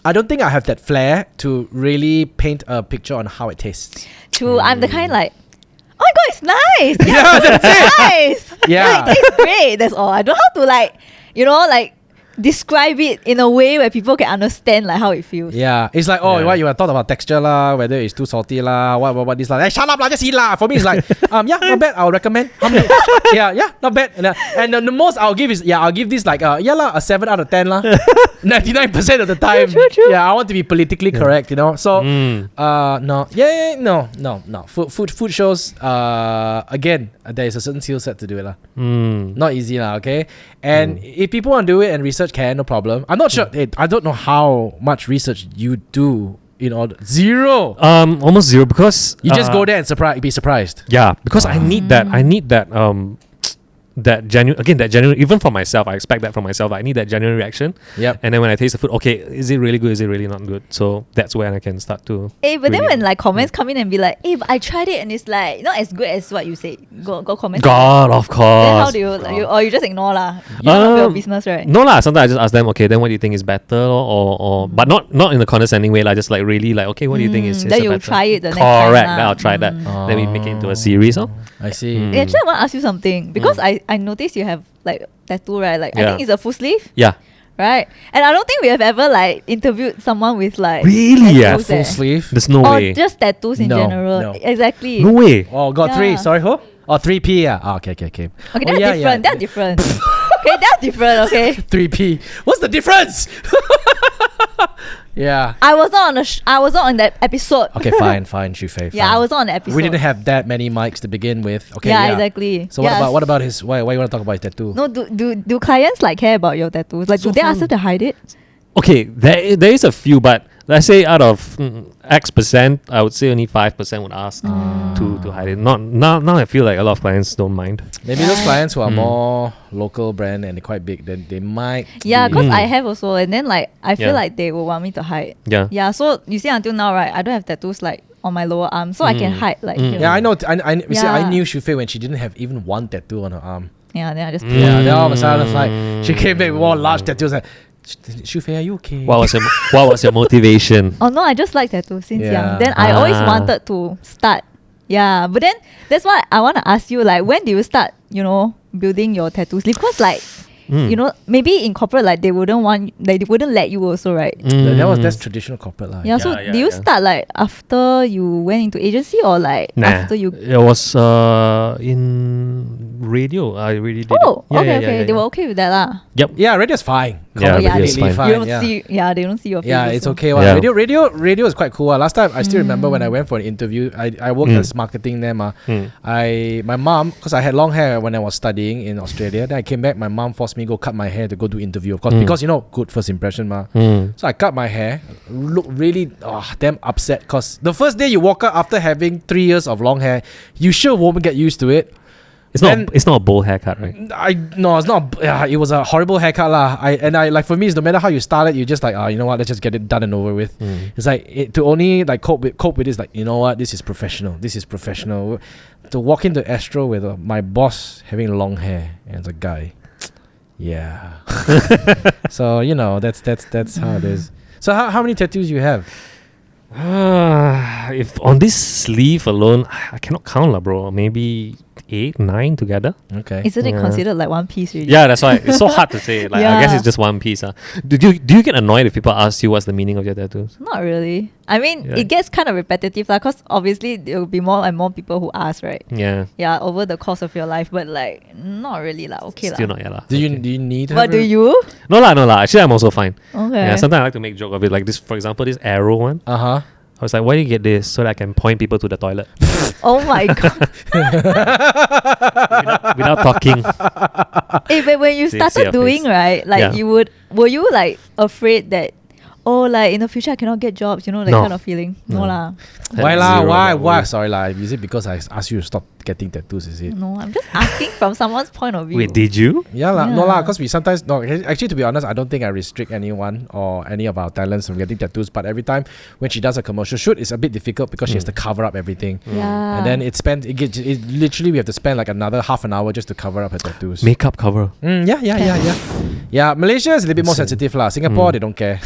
I don't think I have that flair to really paint a picture on how it tastes. True, I'm the kind like, oh my god, it's nice. Yeah, that's it. Nice. Yeah. Like, it tastes great. That's all. I don't know how to like, describe it in a way where people can understand like how it feels. Yeah, it's like, what you want to talk about texture lah, whether it's too salty lah, what this like. Hey, shut up lah, just eat lah. For me, it's like, yeah, not bad. I'll recommend. How many? yeah, not bad. And the most I'll give is, I'll give this like, a 7 out of 10 lah. 99% of the time. True. Yeah, I want to be politically correct, you know. So, no. Food shows. Again, there is a certain skill set to do it lah. Not easy lah. Okay, and if people want to do it and research, no problem. I'm not sure. I don't know how much research you do in order. Zero. Almost zero because You just go there and be surprised. Yeah, because I need that. I need that genuine, even for myself, I expect that from myself. I need that genuine reaction. Yep. And then when I taste the food, okay, is it really good? Is it really not good? So that's when I can start to. But then when like comments come in and be like, but I tried it and it's like not as good as what you say. Go comment. God, of course. Then how do you or you just ignore lah? None of your business, right? No lah. Sometimes I just ask them, okay, then what do you think is better, or but not in a condescending way, like just like really like, okay, what do you think is then you'll better? try it the next time. Correct. Then I'll try that. Then we make it into a series. I see. Actually, I want to ask you something because I noticed you have like tattoo, right? Like I think it's a full sleeve. Yeah. Right, and I don't think we have ever like interviewed someone with like Really? Yeah. tattoos, Full sleeve. There's no or way. just tattoos in No, general. no. Exactly. No way. Oh, got Yeah. 3. Sorry, who? Oh, 3P. Yeah. Oh, okay. Okay, Oh, that's yeah, different. yeah. That's different. Okay, that's different. Okay. 3P. What's the difference? Yeah. I was not on I was not on that episode. Okay, fine, Shufei. Yeah, I was not on the episode. We didn't have that many mics to begin with. Okay. Yeah, exactly. So Yeah, what about his? Why you want to talk about his tattoo? No, do clients like care about your tattoos? Like, do they ask you to hide it? Okay, there is a few, but let's say out of X percent, I would say only 5% would ask to hide it. Now I feel like a lot of clients don't mind. Maybe those clients who are more local brand and they're quite big, then they might. Yeah, be- because I have also, and then like I feel Yeah. like they will want me to hide. Yeah. Yeah, so you see, until now, right, I don't have tattoos like on my lower arm, so I can hide like. Here. Yeah, I know. You see, I Yeah. knew Shufei when she didn't have even one tattoo on her arm. Yeah, then I just. Yeah, then all of a sudden it's like she came back with one large tattoo. Like, Shufei, are you okay? What was your motivation? Oh no, I just like tattoos since Yeah. young. Then I always wanted to start. Yeah, but then that's why I want to ask you, like, when do you start, building your tattoo sleeve? Because like, maybe in corporate, like they wouldn't let you also, right? That's traditional corporate life. Yeah, so do you start like after you went into agency or like after you? It was in radio. I really did. Oh, it. Yeah, okay, yeah, okay. yeah, They yeah. were okay with that lah. Yep. Yeah, radio's fine. Yeah, yeah, radio's Completely fine. You fine. don't Yeah. see, they don't see your face. Yeah, it's also. okay. Yeah. Radio is quite cool. Last time, I still remember when I went for an interview. I worked as marketing there. My mom, because I had long hair when I was studying in Australia. Then I came back. My mom forced me to go cut my hair to go do interview. Of course, because good first impression, ma. So I cut my hair. Look really damn upset. Cause the first day you walk out after having 3 years of long hair, you sure won't get used to it. It's not a bowl haircut, right? No, it's not. Yeah, it was a horrible haircut lah. I for me, it's no matter how you style it, you just like, you know what, let's just get it done and over with. It's like to only like cope with this, like, you know what, this is professional. To walk into Astro with my boss having long hair and it's a guy, yeah. So that's how it is. So how many tattoos you have? If on this sleeve alone, I cannot count lah, bro. Maybe 8, 9 together. Okay. Isn't it considered like one piece really? Yeah, that's why it's so hard to say. Like I guess it's just one piece. Do you get annoyed if people ask you what's the meaning of your tattoos? Not really. I mean, Yeah. it gets kind of repetitive lah, because obviously there will be more and more people who ask, right? Yeah. Yeah, over the course of your life, but like not really lah. Okay Still lah. not yet lah. Do you Okay. need? What do you? No lah. Actually, I'm also fine. Okay. Yeah. Sometimes I like to make joke of it. Like this, for example, this arrow one. I was like, why do you get this? So that I can point people to the toilet Oh my god. without talking. But when you See started your doing face. right, like Yeah. were you like afraid that, oh, like in the future I cannot get jobs, you know, that No. kind of feeling. No lah. Why lah? Zero Why? that Why? way. Sorry lah. Is it because I asked you to stop getting tattoos? Is it? No, I'm just asking from someone's point of view. Wait, did you? Yeah lah. No lah. Yeah. Because we sometimes no. Actually, to be honest, I don't think I restrict anyone or any of our talents from getting tattoos. But every time when she does a commercial shoot, it's a bit difficult because she has to cover up everything. Yeah. And then it literally we have to spend like another half an hour just to cover up her tattoos. Makeup cover. Yeah. Yeah, Malaysia is a little bit more Insane. sensitive lah. Singapore, they don't care.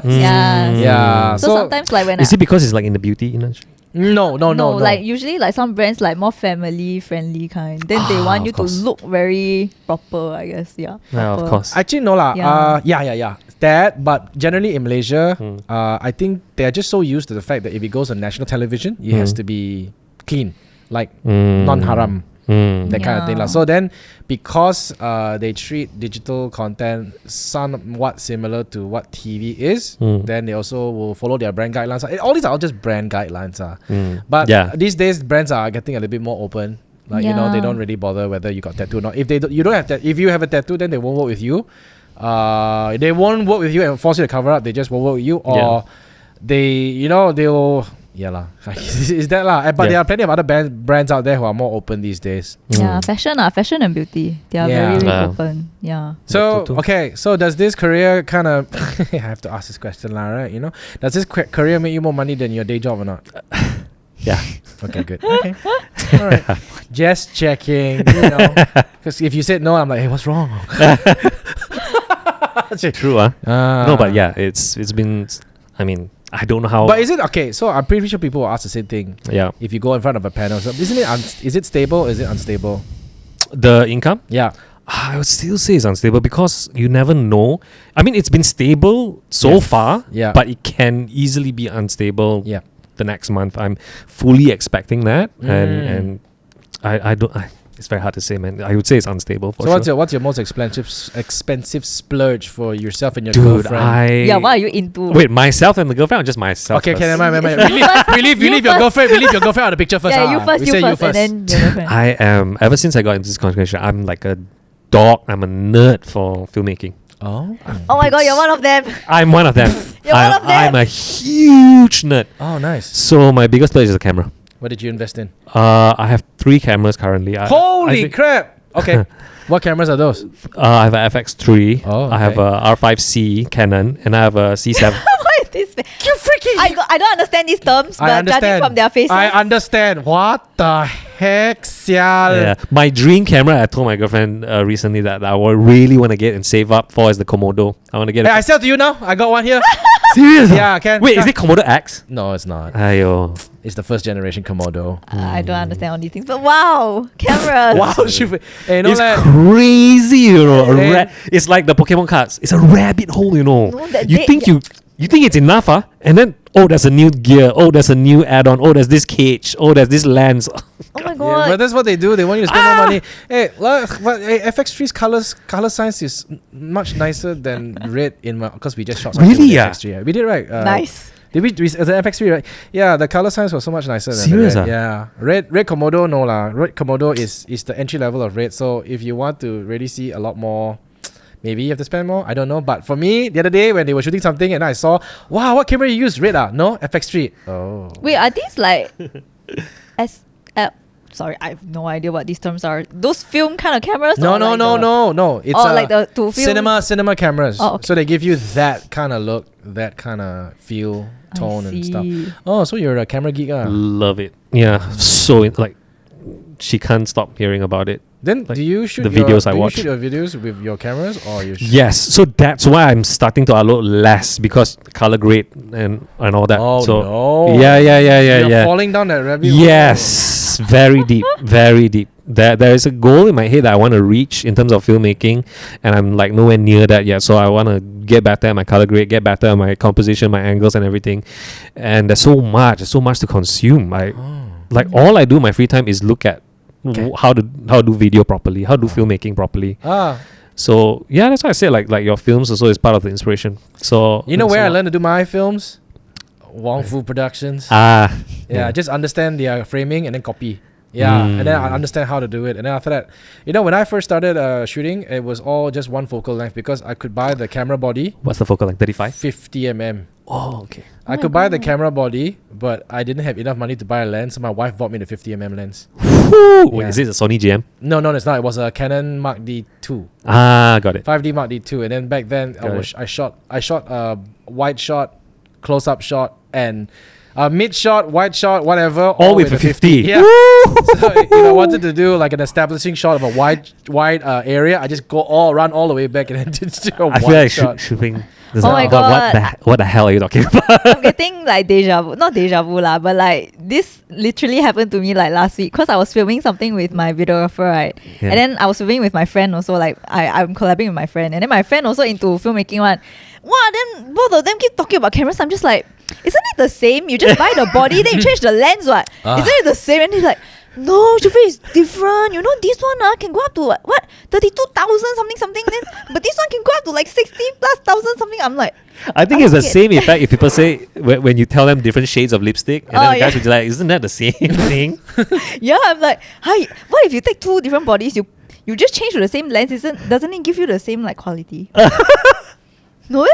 Yeah. Yeah. So sometimes like when Is it because it's like in the beauty industry? No. like usually like some brands like more family friendly kind. Then they want of you course. to look very proper, I guess. Yeah. Yeah, of proper. course. Actually, no lah. Yeah. That, but generally in Malaysia, I think they're just so used to the fact that if it goes on national television, it has to be clean, like non-haram, that kind of thing lah. Yeah. So then, because they treat digital content somewhat similar to what TV is, then they also will follow their brand guidelines. All these are all just brand guidelines. But these days, brands are getting a little bit more open. Like you know, they don't really bother whether you got tattoo or not. If you don't have if you have a tattoo, then they won't work with you. They won't work with you and force you to cover up. They just won't work with you, or they'll. Yeah lah. Is that lah? But there are plenty of other brands out there who are more open these days. Yeah, fashion and beauty. They are Yeah. very Yeah. open. Yeah. So Too. okay, so does this career kind of? I have to ask this question lah, right? You know, does this career make you more money than your day job or not? Yeah. Okay, good. Okay, all right. Just checking. You know, because if you said no, I'm like, hey, what's wrong? True, no, but yeah, it's been. I mean, I don't know how. But is it okay? So I'm pretty sure people will ask the same thing. Yeah. If you go in front of a panel, so isn't it? Is it stable? Or is it unstable? The income? Yeah. I would still say it's unstable because you never know. I mean, it's been stable so far, Yeah. but it can easily be unstable Yeah. the next month. I'm fully expecting that, and I don't. It's very hard to say, man. I would say it's unstable for So sure. what's your most expensive splurge for yourself and your Dude, girlfriend? Yeah, what are you into? Wait, myself and the girlfriend, or just myself? Okay, first? never mind. We leave your girlfriend. We leave your girlfriend out of the picture first. Yeah, you first, We say and then your girlfriend. I am. Ever since I got into this conversation, I'm like a dog. I'm a nerd for filmmaking. Oh. Oh my god, you're one of them. I'm one of them. You're one of them. I'm a huge nerd. Oh, nice. So my biggest splurge is the camera. What did you invest in? I have 3 cameras currently. I Holy think- crap! Okay, what cameras are those? I have a FX3. Oh, I have okay. a R5C Canon, and I have a C7. What is this? You freaking! I don't understand these terms, I but understand. judging from their faces. I understand. What the heck, sial? Yeah. My dream camera, I told my girlfriend recently that I would really want to get and save up for is the Komodo. I want to get. Hey, I sell to you now. I got one here. Serious? Yeah, can. Wait, is it Komodo X? No, it's not. Ayo. It's the first generation Komodo. I don't understand all these things, but wow, cameras. Wow, hey, no It's like, crazy, you know. Yeah. It's like the Pokemon cards. It's a rabbit hole, you know. No, that you they- think you think it's enough, and then there's a new gear. Oh, there's a new add-on. Oh, there's this cage. Oh, there's this lens. Oh my yeah, god. but that's what they do. They want you to spend more money. Hey, FX3's color science is much nicer than red in my because we just shot something Really, with yeah? FX3. We did right. Nice. Did we the FX3 right? Yeah, the color science was so much nicer than Serious, the red. ah? Yeah, red Komodo no lah. Red Komodo is the entry level of red. So if you want to really see a lot more. Maybe you have to spend more. I don't know. But for me, the other day when they were shooting something and I saw, wow, what camera you use? Red No? FX3. Oh. Wait, are these like sorry, I have no idea what these terms are. Those film kind of cameras? No. or like the- No. It's like the to film cinema cameras. Oh, okay. So they give you that kind of look, that kind of feel, I tone and stuff. see. Oh, so you're a camera geek, Love it. Yeah. So like, she can't stop hearing about it. Then Like do you shoot the your, videos I do you watch. shoot your videos with your cameras or you shoot? Yes. So that's why I'm starting to upload less because color grade and all that. Oh so no. Yeah. You're falling down that rabbit hole. Yes, very deep, very deep. There is a goal in my head that I want to reach in terms of filmmaking, and I'm like nowhere near that yet. So I want to get better at my color grade, get better at my composition, my angles, and everything. And there's so much to consume. Like all I do in my free time is look at how to do video properly, how to do filmmaking properly. So yeah, that's why I say like your films also is part of the inspiration. So You know that's where a I lot. learned to do my films? Wong Fu Productions. Yeah. Just understand their framing and then copy. Yeah, and then I understand how to do it. And then after that, when I first started shooting, it was all just one focal length because I could buy the camera body. What's the focal length? 35? 50 mm. Oh, okay. I could buy the camera body, but I didn't have enough money to buy a lens, so my wife bought me the 50 mm lens. Wait, is it a Sony GM? No, it's not. It was a Canon Mark D2. Ah, got it. 5D Mark D2. And then back then, I shot a wide shot, close-up shot, and mid shot, wide shot, whatever. All with a 50. Yeah. So if I wanted to do like an establishing shot of a wide area, I just run all the way back and then just do a I feel wide like shot. shooting. Oh my God. What the hell are you talking about? I'm getting like deja vu. Not deja vu lah, but like this literally happened to me like last week because I was filming something with my videographer, right? Yeah. And then I was filming with my friend also, like I'm collabing with my friend. And then my friend also into filmmaking one. Wow, then both of them keep talking about cameras. I'm just like, isn't it the same? You just buy the body, then you change the lens, what? Isn't it the same? And he's like, no, Shufei is different. This one can go up to what 32,000 something. Then but this one can go up to like 60,000+ something. I'm like, I think it's the same effect if people say when you tell them different shades of lipstick, and then the guys will be like, isn't that the same thing? Yeah, I'm like, hi. What if you take two different bodies? You just change to the same lens. Doesn't it give you the same like quality? No.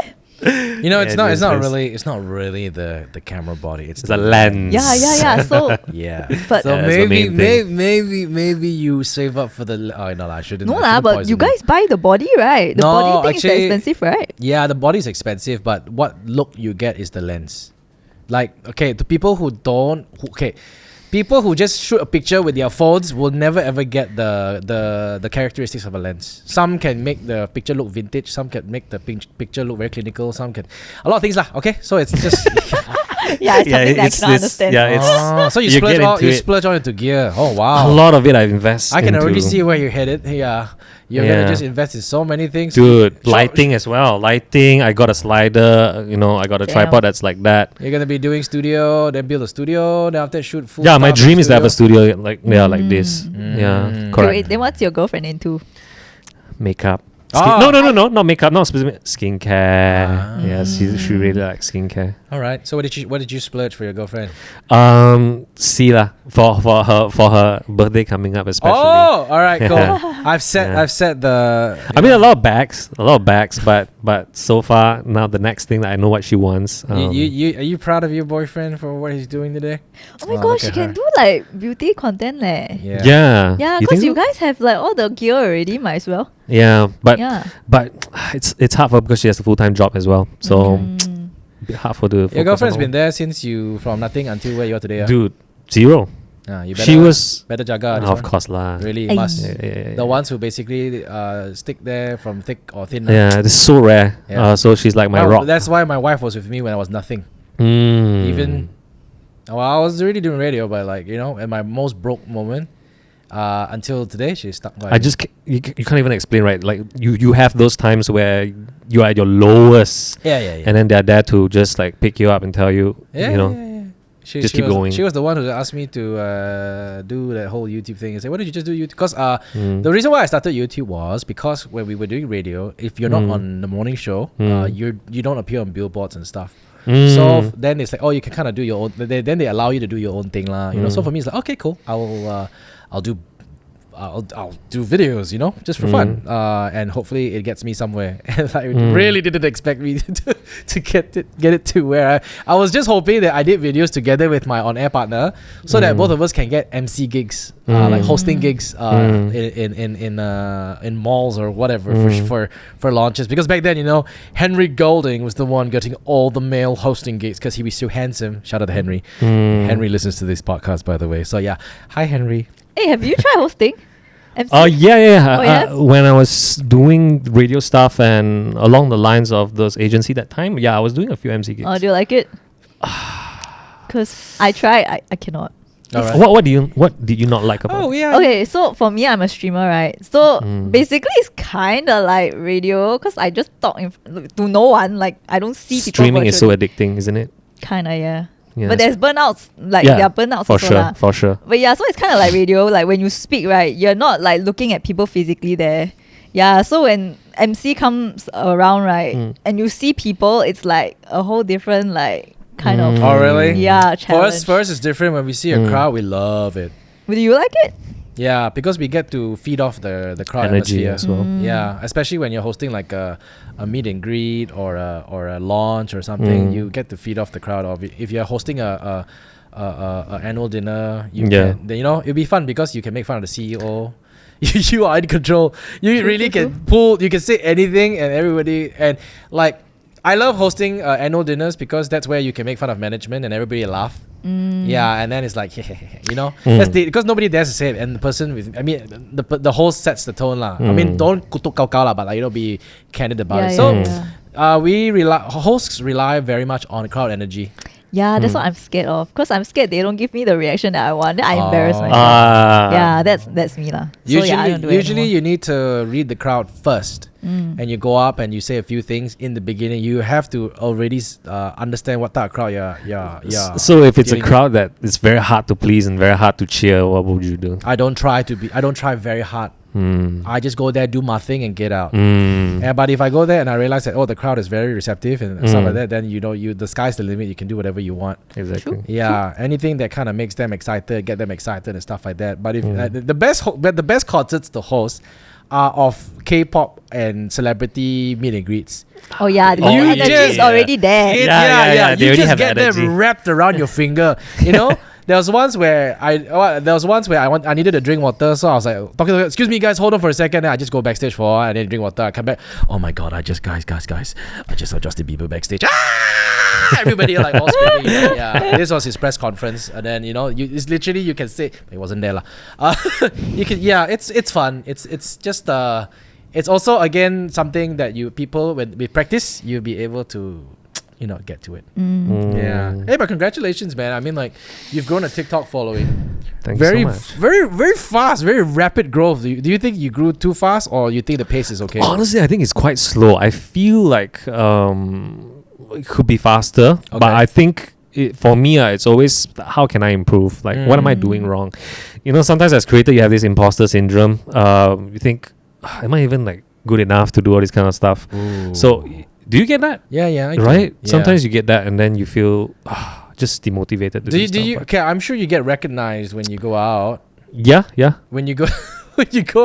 It's not really the camera body. It's a lens. Yeah. So yeah. But so that's maybe you save up for the. Oh no, I shouldn't. No lah, but you guys buy the body, right? The body thing is expensive, right? Yeah, the body is expensive, but what look you get is the lens. Like, okay, the people who don't. People who just shoot a picture with their phones will never ever get the characteristics of a lens. Some can make the picture look vintage. Some can make the picture look very clinical. Some can a lot of things lah. Okay, so it's just yeah, it's something that I cannot understand. Yeah, so you splurge on into gear. Oh wow, a lot of it I've invested. I can already see where you're headed. Yeah. You're gonna just invest in so many things, dude. Lighting as well. Lighting. I got a slider. I got a tripod that's like that. You're gonna be doing studio, then build a studio, then after shoot full. Yeah, my dream is to have a studio like this. Yeah, correct. Wait, then what's your girlfriend into? Makeup. No, not makeup, not specific skincare. Yeah, she really likes skincare. All right. So what did you splurge for your girlfriend? See lah, for her birthday coming up especially. Oh, all right, cool. I've set the. I mean, a lot of bags, but so far now the next thing that I know what she wants. Are you proud of your boyfriend for what he's doing today? Oh my gosh, she can do like beauty content leh. Yeah. Yeah, because you guys have like all the gear already, might as well. Yeah, but it's hard for her because she has a full-time job as well. So a bit hard for the. Your girlfriend's been there since you from nothing until where you are today. Dude, zero. You she was better jaga. Of course lah. Really must. The ones who basically stick there from thick or thin. Yeah, it's so rare. Yeah. So she's like my rock. That's why my wife was with me when I was nothing. Even, I was already doing radio, but like at my most broke moment. Until today, she's stuck by. You can't even explain, right? Like you have those times where you are at your lowest. Yeah. And then they're there to just like pick you up and tell you, just keep going. She was the one who asked me to do that whole YouTube thing and say, why don't you just do YouTube? Because the reason why I started YouTube was because when we were doing radio, if you're not on the morning show, you don't appear on billboards and stuff. So then it's like, you can kind of do your own. Then they allow you to do your own thing, lah. So for me, it's like, okay, cool. I'll do videos, just for fun, and hopefully it gets me somewhere. And I really didn't expect me to get it to where I was just hoping that I did videos together with my on-air partner, so that both of us can get MC gigs, like hosting gigs, in malls or whatever for launches. Because back then, Henry Golding was the one getting all the male hosting gigs because he was so handsome. Shout out to Henry. Henry listens to this podcast, by the way. So yeah, hi Henry. Hey, have you tried hosting? MC? Yeah. When I was doing radio stuff and along the lines of those agency that time, I was doing a few MC gigs. Oh, do you like it? Because I try, I cannot. Right. What did you not like about it? Oh yeah. Okay, so for me, I'm a streamer, right? So basically, it's kind of like radio because I just talk to no one. Like I don't see people. Streaming is so addicting, isn't it? Kind of, yeah. Yeah, but there's burnouts, like there are burnouts for also sure, for sure. But yeah, so it's kind of like radio. Like when you speak, right, you're not like looking at people physically there. Yeah, so when MC comes around, right, and you see people, it's like a whole different like kind of. Oh really? Yeah, challenge. For us, it's different. When we see a crowd, we love it. Would you like it? Yeah, because we get to feed off the crowd Energy atmosphere as well. Yeah, especially when you're hosting like a meet and greet or a launch or something, you get to feed off the crowd. Of if you're hosting a annual dinner, you can, then, it'll be fun because you can make fun of the CEO. You are in control. You really can pull. You can say anything and everybody. And like, I love hosting annual dinners because that's where you can make fun of management and everybody laugh. Yeah, and then it's like, that's because nobody dares to say it, and the person with, the host sets the tone lah. I mean, don't kutuk kau lah, but like, be candid about it. So, hosts rely very much on crowd energy. Yeah, that's what I'm scared of. Because I'm scared they don't give me the reaction that I want. Then I embarrass myself. Yeah, that's me lah. Usually you need to read the crowd first. And you go up and you say a few things in the beginning. You have to already understand what type of crowd you're So if it's a crowd that is very hard to please and very hard to cheer, what would you do? I don't try very hard. I just go there, do my thing, and get out. But if I go there and I realize that the crowd is very receptive and stuff like that, then the sky's the limit. You can do whatever you want. Exactly. True. Yeah, anything that kind of makes them excited, get them excited and stuff like that. But if the best concerts to host are of K-pop and celebrity meet and greets. Oh yeah, the energy is already there. You just get them wrapped around your finger. There was once where I needed to drink water, so I was like, excuse me guys, hold on for a second. Then I just go backstage for a while and then drink water. I come back. Oh my god, guys, I just saw Justin Bieber backstage. Everybody like all screaming. Yeah, this was his press conference, and then it's literally, you can say it wasn't there lah. You can, it's fun. It's just it's also again something that people when we practice, you'll be able to get to it. Yeah. Hey, but congratulations, man. I mean, like, you've grown a TikTok following. Thank you so much. Very, very fast, very rapid growth. Do you think you grew too fast, or you think the pace is okay? Honestly, I think it's quite slow. I feel like it could be faster, but I think for me, it's always how can I improve? Like, what am I doing wrong? Sometimes as creator, you have this imposter syndrome. You think, am I even like good enough to do all this kind of stuff? Ooh. So. Do you get that? Yeah. Right? Yeah. Sometimes you get that and then you feel just demotivated. Do you? Okay, I'm sure you get recognized when you go out. Yeah. When you go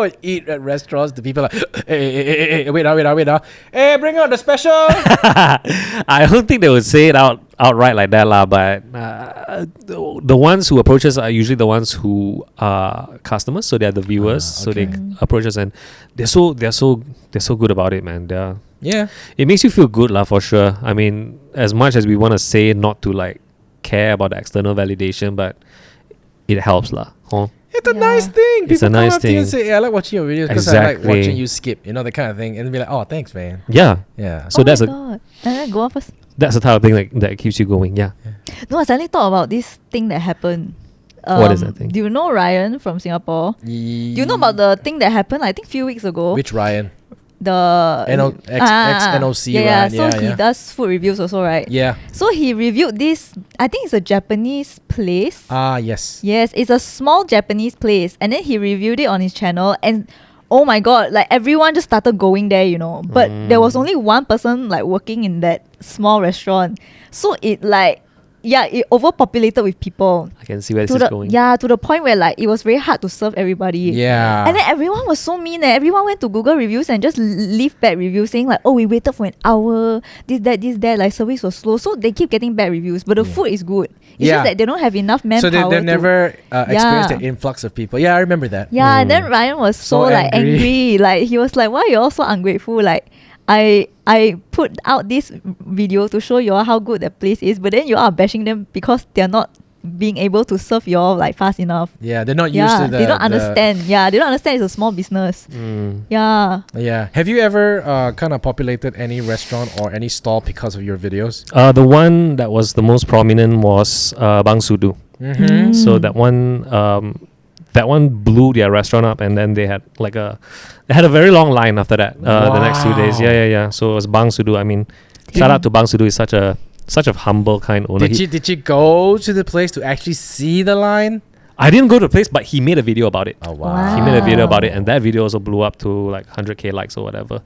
and eat at restaurants, the people are like, hey, wait now. Hey, bring out the special. I don't think they would say it outright like that lah. But the ones who approach us are usually the ones who are customers, so they're the viewers. So they approach us and they're so good about it, man. Yeah, it makes you feel good lah, for sure. I mean, as much as we want to say not to like care about the external validation, but it helps lah. It's a nice thing. It's a nice thing. You and say, hey, I like watching your videos because I like watching you skip, that kind of thing, and be like, oh, thanks, man. Yeah. So that's God. Go on first. That's the type of thing that keeps you going. Yeah. No, I suddenly thought about this thing that happened. What is that thing? Do you know Ryan from Singapore? Do you know about the thing that happened? I think a few weeks ago. Which Ryan? The ex-NOC Ryan. So he does food reviews also, right? Yeah. So he reviewed this, I think it's a Japanese place. Yes. Yes, it's a small Japanese place. And then he reviewed it on his channel, and oh my god, like everyone just started going there, But there was only one person like working in that small restaurant. So it it overpopulated with people. I can see where this is going. Yeah, to the point where like it was very hard to serve everybody. Yeah. And then everyone was so mean. Everyone went to Google reviews and just leave bad reviews saying like, oh, we waited for an hour, this, that, like service was slow. So they keep getting bad reviews, but the food is good. It's just that they don't have enough manpower. So they've never experienced the influx of people. Yeah, I remember that. Yeah, and then Ryan was so like angry. Like he was like, why are you all so ungrateful? Like I put out this video to show you all how good that place is, but then you are bashing them because they're not being able to serve you all like fast enough. Yeah, they're not used to that. They don't understand. Yeah, they don't understand it's a small business. Yeah. Yeah. Have you ever kind of populated any restaurant or any stall because of your videos? The one that was the most prominent was Bang Sudu. So that one blew their restaurant up, and then they had a very long line after that. The next 2 days. Yeah. So it was Bang Sudu. I mean, shout out to Bang Sudu. He's such a humble, kind owner. Did you go to the place to actually see the line? I didn't go to the place, but he made a video about it. Oh wow. He made a video about it, and that video also blew up to like 100k likes or whatever.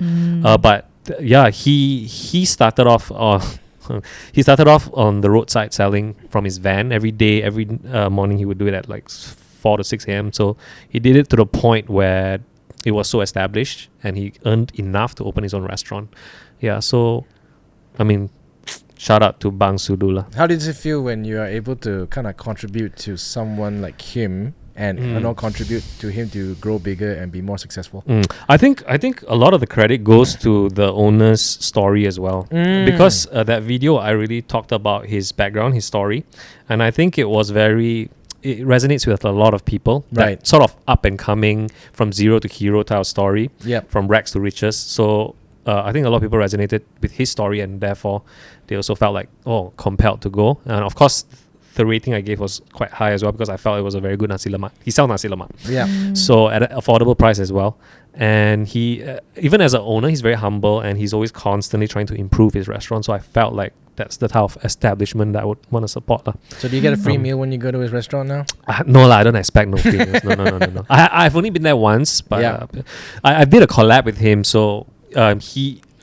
But he started off on the roadside selling from his van every day. Every morning he would do it at like 4 to 6 a.m. So he did it to the point where it was so established and he earned enough to open his own restaurant. Yeah, so, I mean, shout out to Bang Sudu lah. How does it feel when you are able to kind of contribute to someone like him and contribute to him to grow bigger and be more successful? I think a lot of the credit goes to the owner's story as well, because that video I really talked about his background, his story, and I think it resonates with a lot of people. Right. That sort of up and coming from zero to hero type story. Yep. From rags to riches. So I think a lot of people resonated with his story, and therefore they also felt like compelled to go. And of course, the rating I gave was quite high as well because I felt it was a very good nasi lemak. He sells nasi lemak. Yeah. So at an affordable price as well. And he, even as an owner, he's very humble and he's always constantly trying to improve his restaurant. So I felt like that's the type of establishment that I would want to support. So do you get a free meal when you go to his restaurant now? No, I don't expect no free meals. No. I've only been there once, but Yeah. I did a collab with him. So I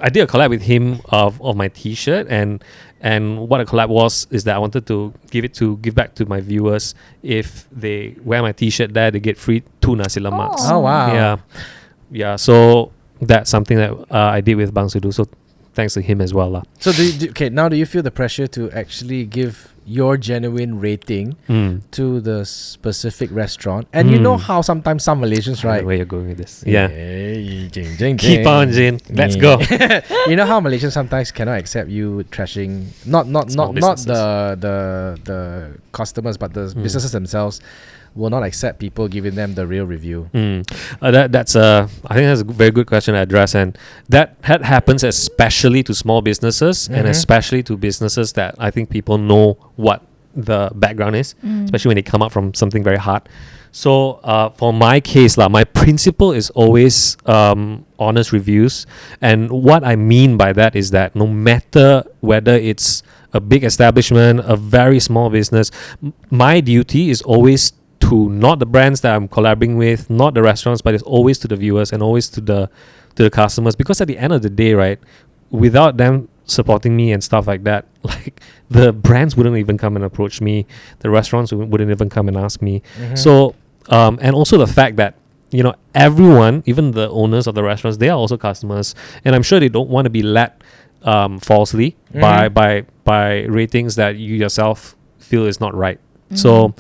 did a collab with him of my t-shirt, and what a collab is that I wanted to give back to my viewers. If they wear my t-shirt there, they get free 2 nasi lemaks. Oh, wow. Yeah. So that's something that I did with Bang Sudu. So thanks to him as well lah. So now do you feel the pressure to actually give your genuine rating to the specific restaurant? And you know how sometimes some Malaysians, I know right? where you're going with this. Yeah. Keep Keep on, Jin. Let's go. You know how Malaysians sometimes cannot accept you trashing not businesses. the customers, but the businesses themselves will not accept people giving them the real review. That's I think that's a very good question to address, and that happens especially to small businesses and especially to businesses that I think people know what the background is, especially when they come up from something very hard. So for my case my principle is always honest reviews, and what I mean by that is that no matter whether it's a big establishment, a very small business, my duty is always to not the brands that I'm collaborating with, not the restaurants, but it's always to the viewers and always to the customers. Because at the end of the day, right, without them supporting me and stuff like that, like the brands wouldn't even come and approach me, the restaurants wouldn't even come and ask me. So and also the fact that everyone, even the owners of the restaurants, they are also customers, and I'm sure they don't want to be led falsely by ratings that you yourself feel is not right. So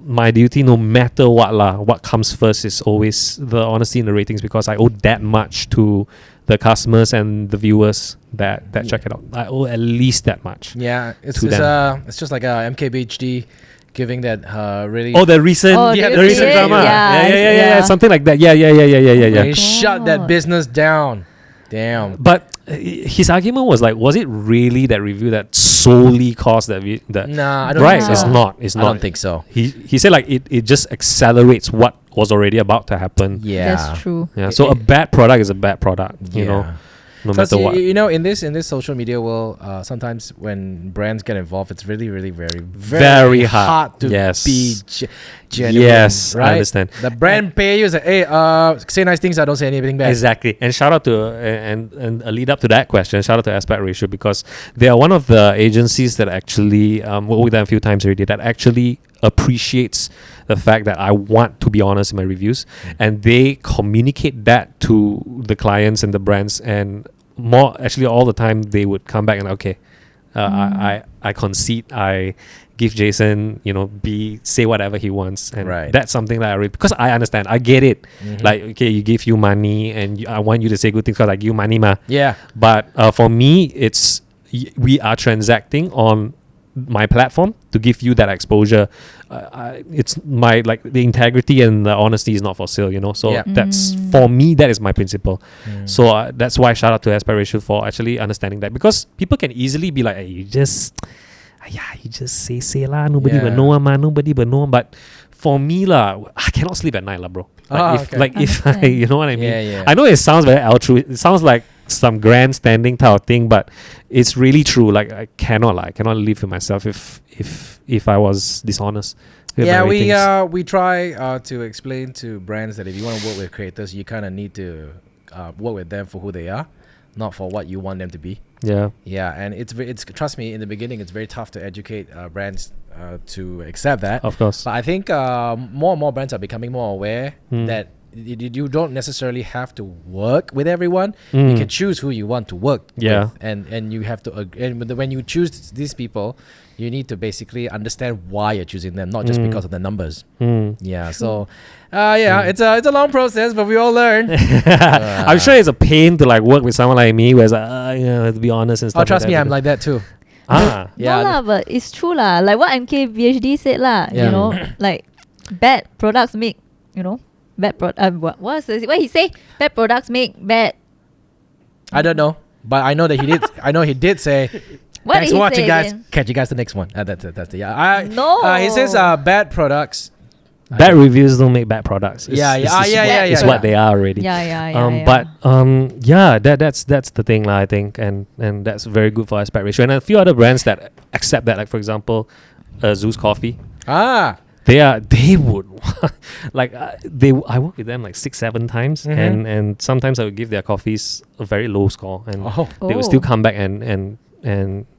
my duty, no matter what comes first, is always the honesty in the ratings, because I owe that much to the customers and the viewers that check it out. I owe at least that much. Yeah, it's just like MKBHD giving that really the recent drama. Yeah, something like that. Yeah. He shut that business down. Damn. But his argument was like, was it really that review that solely caused that? Nah, I don't right, think so. It's not. I don't think so. He said like it just accelerates what was already about to happen. Yeah, That's true. Yeah. So a bad product is a bad product. You know, no matter what. In this social media world, sometimes when brands get involved, it's really, really very hard to be genuine. Yes, right? I understand. The brand pay you, say, hey, say nice things, I don't say anything bad. Exactly. And shout out to and a lead up to that question, shout out to Aspect Ratio, because they are one of the agencies that actually worked with them a few times already, that actually appreciates the fact that I want to be honest in my reviews, and they communicate that to the clients and the brands, and more actually all the time they would come back and I concede, I give Jason say whatever he wants, and that's something that I really, because I understand, I get it. Like, okay, you give you money and I want you to say good things because I give you money but for me it's we are transacting on my platform to give you that exposure. It's my, like, the integrity and the honesty is not for sale, so that's for me, that is my principle. So that's why shout out to Aspiration for actually understanding that, because people can easily be like, hey, you just say lah, nobody will know, but for me lah, I cannot sleep at night lah, bro. If I, you know what I mean? I know it sounds very altruistic, it sounds like some grandstanding type of thing, but it's really true. Like, I cannot live with myself if I was dishonest with my ratings. We try to explain to brands that if you want to work with creators, you kind of need to work with them for who they are, not for what you want them to be. Yeah, and it's trust me, in the beginning it's very tough to educate brands to accept that. Of course. But I think more and more brands are becoming more aware that you don't necessarily have to work with everyone. You can choose who you want to work with, and you have to and when you choose these people, you need to basically understand why you're choosing them, not just because of the numbers. Yeah, so it's a long process, but we all learn. I'm sure it's a pain to like work with someone like me, where it's like, to be honest and stuff. Oh, trust like me, that. I'm like that too. No lah, but it's true lah. Like what MKBHD said lah. Yeah. You know, like bad products make bad what he say? Bad products make bad. I don't know, but I know that he did. I know he did say. What Thanks did for he watching, say guys. again? Catch you guys the next one. That's it. No. He says bad products. Bad reviews don't make bad products. It's what they are already. But that's the thing lah, I think, and that's very good for aspect ratio. And a few other brands that accept that, like for example, Zeus Coffee. They would like I work with them like 6-7 times, and sometimes I would give their coffees a very low score, and they would still come back and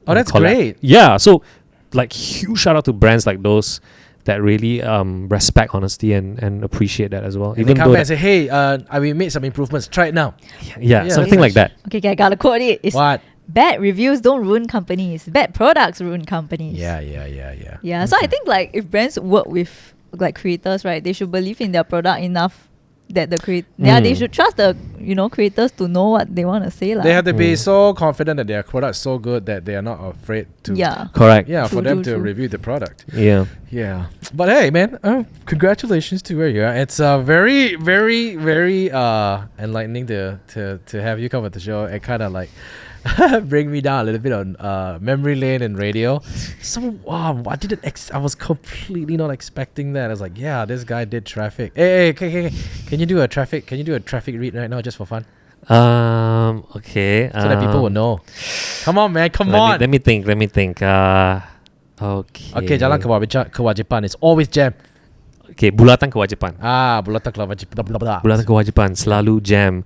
that's collect. great. Yeah, so like huge shout out to brands like those that really respect honesty and appreciate that as well. And they come back and say, hey, we made some improvements. Try it now. Yeah, something like that. Okay, I gotta quote it. It's What? bad reviews don't ruin companies. Bad products ruin companies. Yeah. Yeah. So I think like if brands work with like creators, right, they should believe in their product enough that they should trust the creators to know what they want to say. They have to be so confident that their product's so good that they are not afraid to. Yeah. Correct. Yeah, True, for them true, to true. review the product. Yeah. Yeah. But hey, man, congratulations to where you are. It's very, very, very enlightening to have you come on the show and kind of like bring me down a little bit on memory lane and radio. So wow, I was completely not expecting that. I was like, yeah, this guy did traffic. Hey, can you do a traffic read right now just for fun? Okay. So that people will know. Come on, man. Come on. Let me think. Okay. Okay, Jalan Kewajipan is always jam. Okay, bulatan kewajipan. Bulatan Kewajipan. Blah, blah, blah. Bulatan kewajipan selalu jam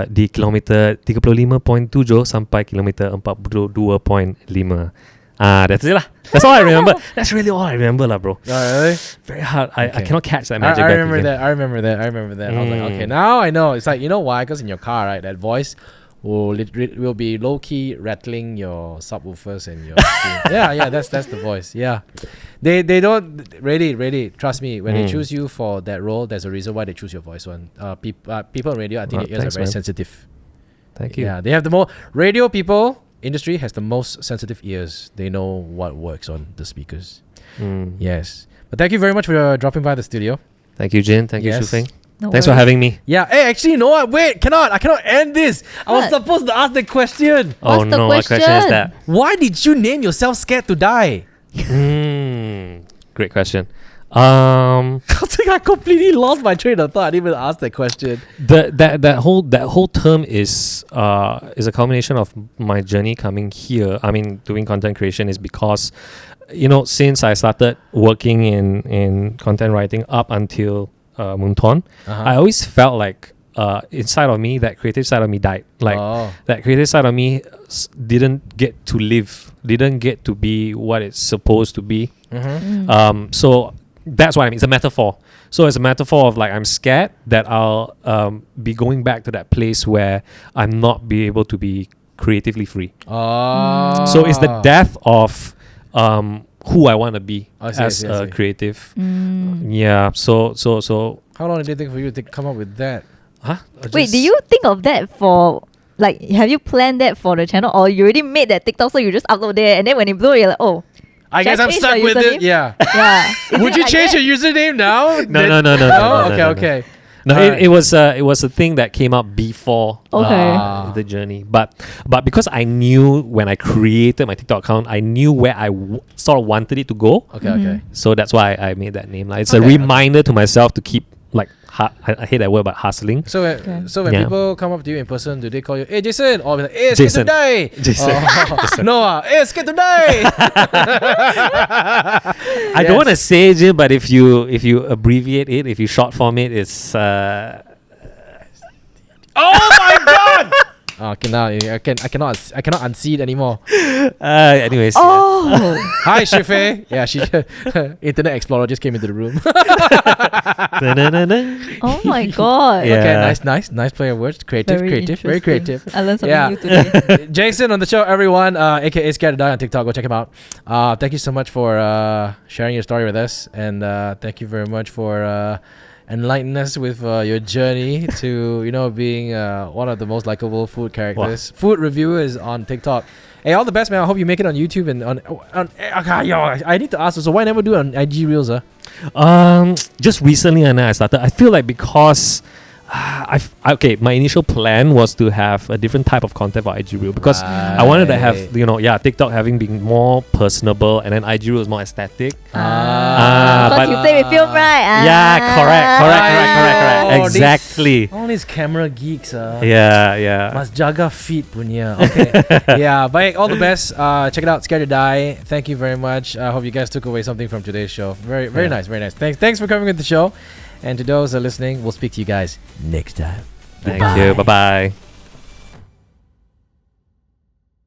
di kilometer 35.7 sampai kilometer 42.5. That's it lah. That's all I remember. That's really all I remember lah, bro. Oh, really? Very hard. I Okay. cannot catch that magic. I back remember again. that. I remember that. I was like, okay, now I know. It's like, you know why? Because in your car, right, that voice will be low key rattling your subwoofers and your screen. Yeah, that's the voice. Yeah, they don't ready. Trust me, when they choose you for that role, there's a reason why they choose your voice one. People on radio, I think your ears Thanks, are very man. sensitive. Thank you. Yeah, they have the more radio people. Industry has the most sensitive ears. They know what works on the speakers. Yes, but thank you very much for dropping by the studio. Thank you, Jin. Thank you, Yes. Shufeng. No Thanks for worries. having me. Yeah. Hey, actually, you know what? Wait, I cannot end this. I was What? supposed to ask the question. Oh What's the no, what question is question? that? Why did you name yourself Scared to Die? Great question. I I completely lost my train of thought. I didn't even ask that question. that whole term is a culmination of my journey coming here. I mean, doing content creation is because, since I started working in content writing up until Munton, I always felt like inside of me, that creative side of me died. Like that creative side of me didn't get to live, didn't get to be what it's supposed to be. So that's what I mean. It's a metaphor. So it's a metaphor of like, I'm scared that I'll be going back to that place where I'm not be able to be creatively free. So it's the death of who I want to be as a creative. Yeah. So. How long did it take for you to come up with that? Huh? Wait, do you think of that for like? Have you planned that for the channel, or you already made that TikTok so you just upload there, and then when it blew, you're like, oh. I guess I'm change stuck your with it. username? Yeah. Yeah. Would you change your username now? No. Okay. No, it was a thing that came up before the journey, but because I knew when I created my TikTok account, I knew where I sort of wanted it to go. Okay. So that's why I made that name. Like, it's a reminder to myself to keep like I hate that word, but hustling. So when people come up to you in person, do they call you, hey Jason, or be like, hey, Scared to Jason. Die? Jason. Noah, hey, Scared to Die. I don't want to say it, Jim, but if you abbreviate it, if you short form it, it's Oh my God! Okay, now I cannot unsee it anymore. Anyways. Oh, Hi, Shifei. Yeah, she Internet Explorer just came into the room. oh my god. Yeah. Okay, nice play of words. Creative, very interesting. creative. I learned something Yeah. new today. Jason on the show, everyone. AKA Scaredtodie on TikTok. Go check him out. Thank you so much for sharing your story with us, and thank you very much for enlightening us with your journey to being one of the most likable food characters, food reviewers on TikTok. Hey, all the best, man. I hope you make it on YouTube and on. Okay, yo, I need to ask. So why never do it on IG Reels? Just recently, and I started. I feel like because my initial plan was to have a different type of content for IG Reel because I wanted to have TikTok having been more personable, and then IG Reel is more aesthetic. Because you play with film, right? Yeah, correct. Exactly. All these camera geeks. Yeah. Must jaga feet punya. Okay. Yeah, but all the best. Check it out, Scaredtodie. Thank you very much. I hope you guys took away something from today's show. Very nice, very nice. Thanks for coming with the show. And to those who are listening, we'll speak to you guys next time. Thank you. Bye-bye.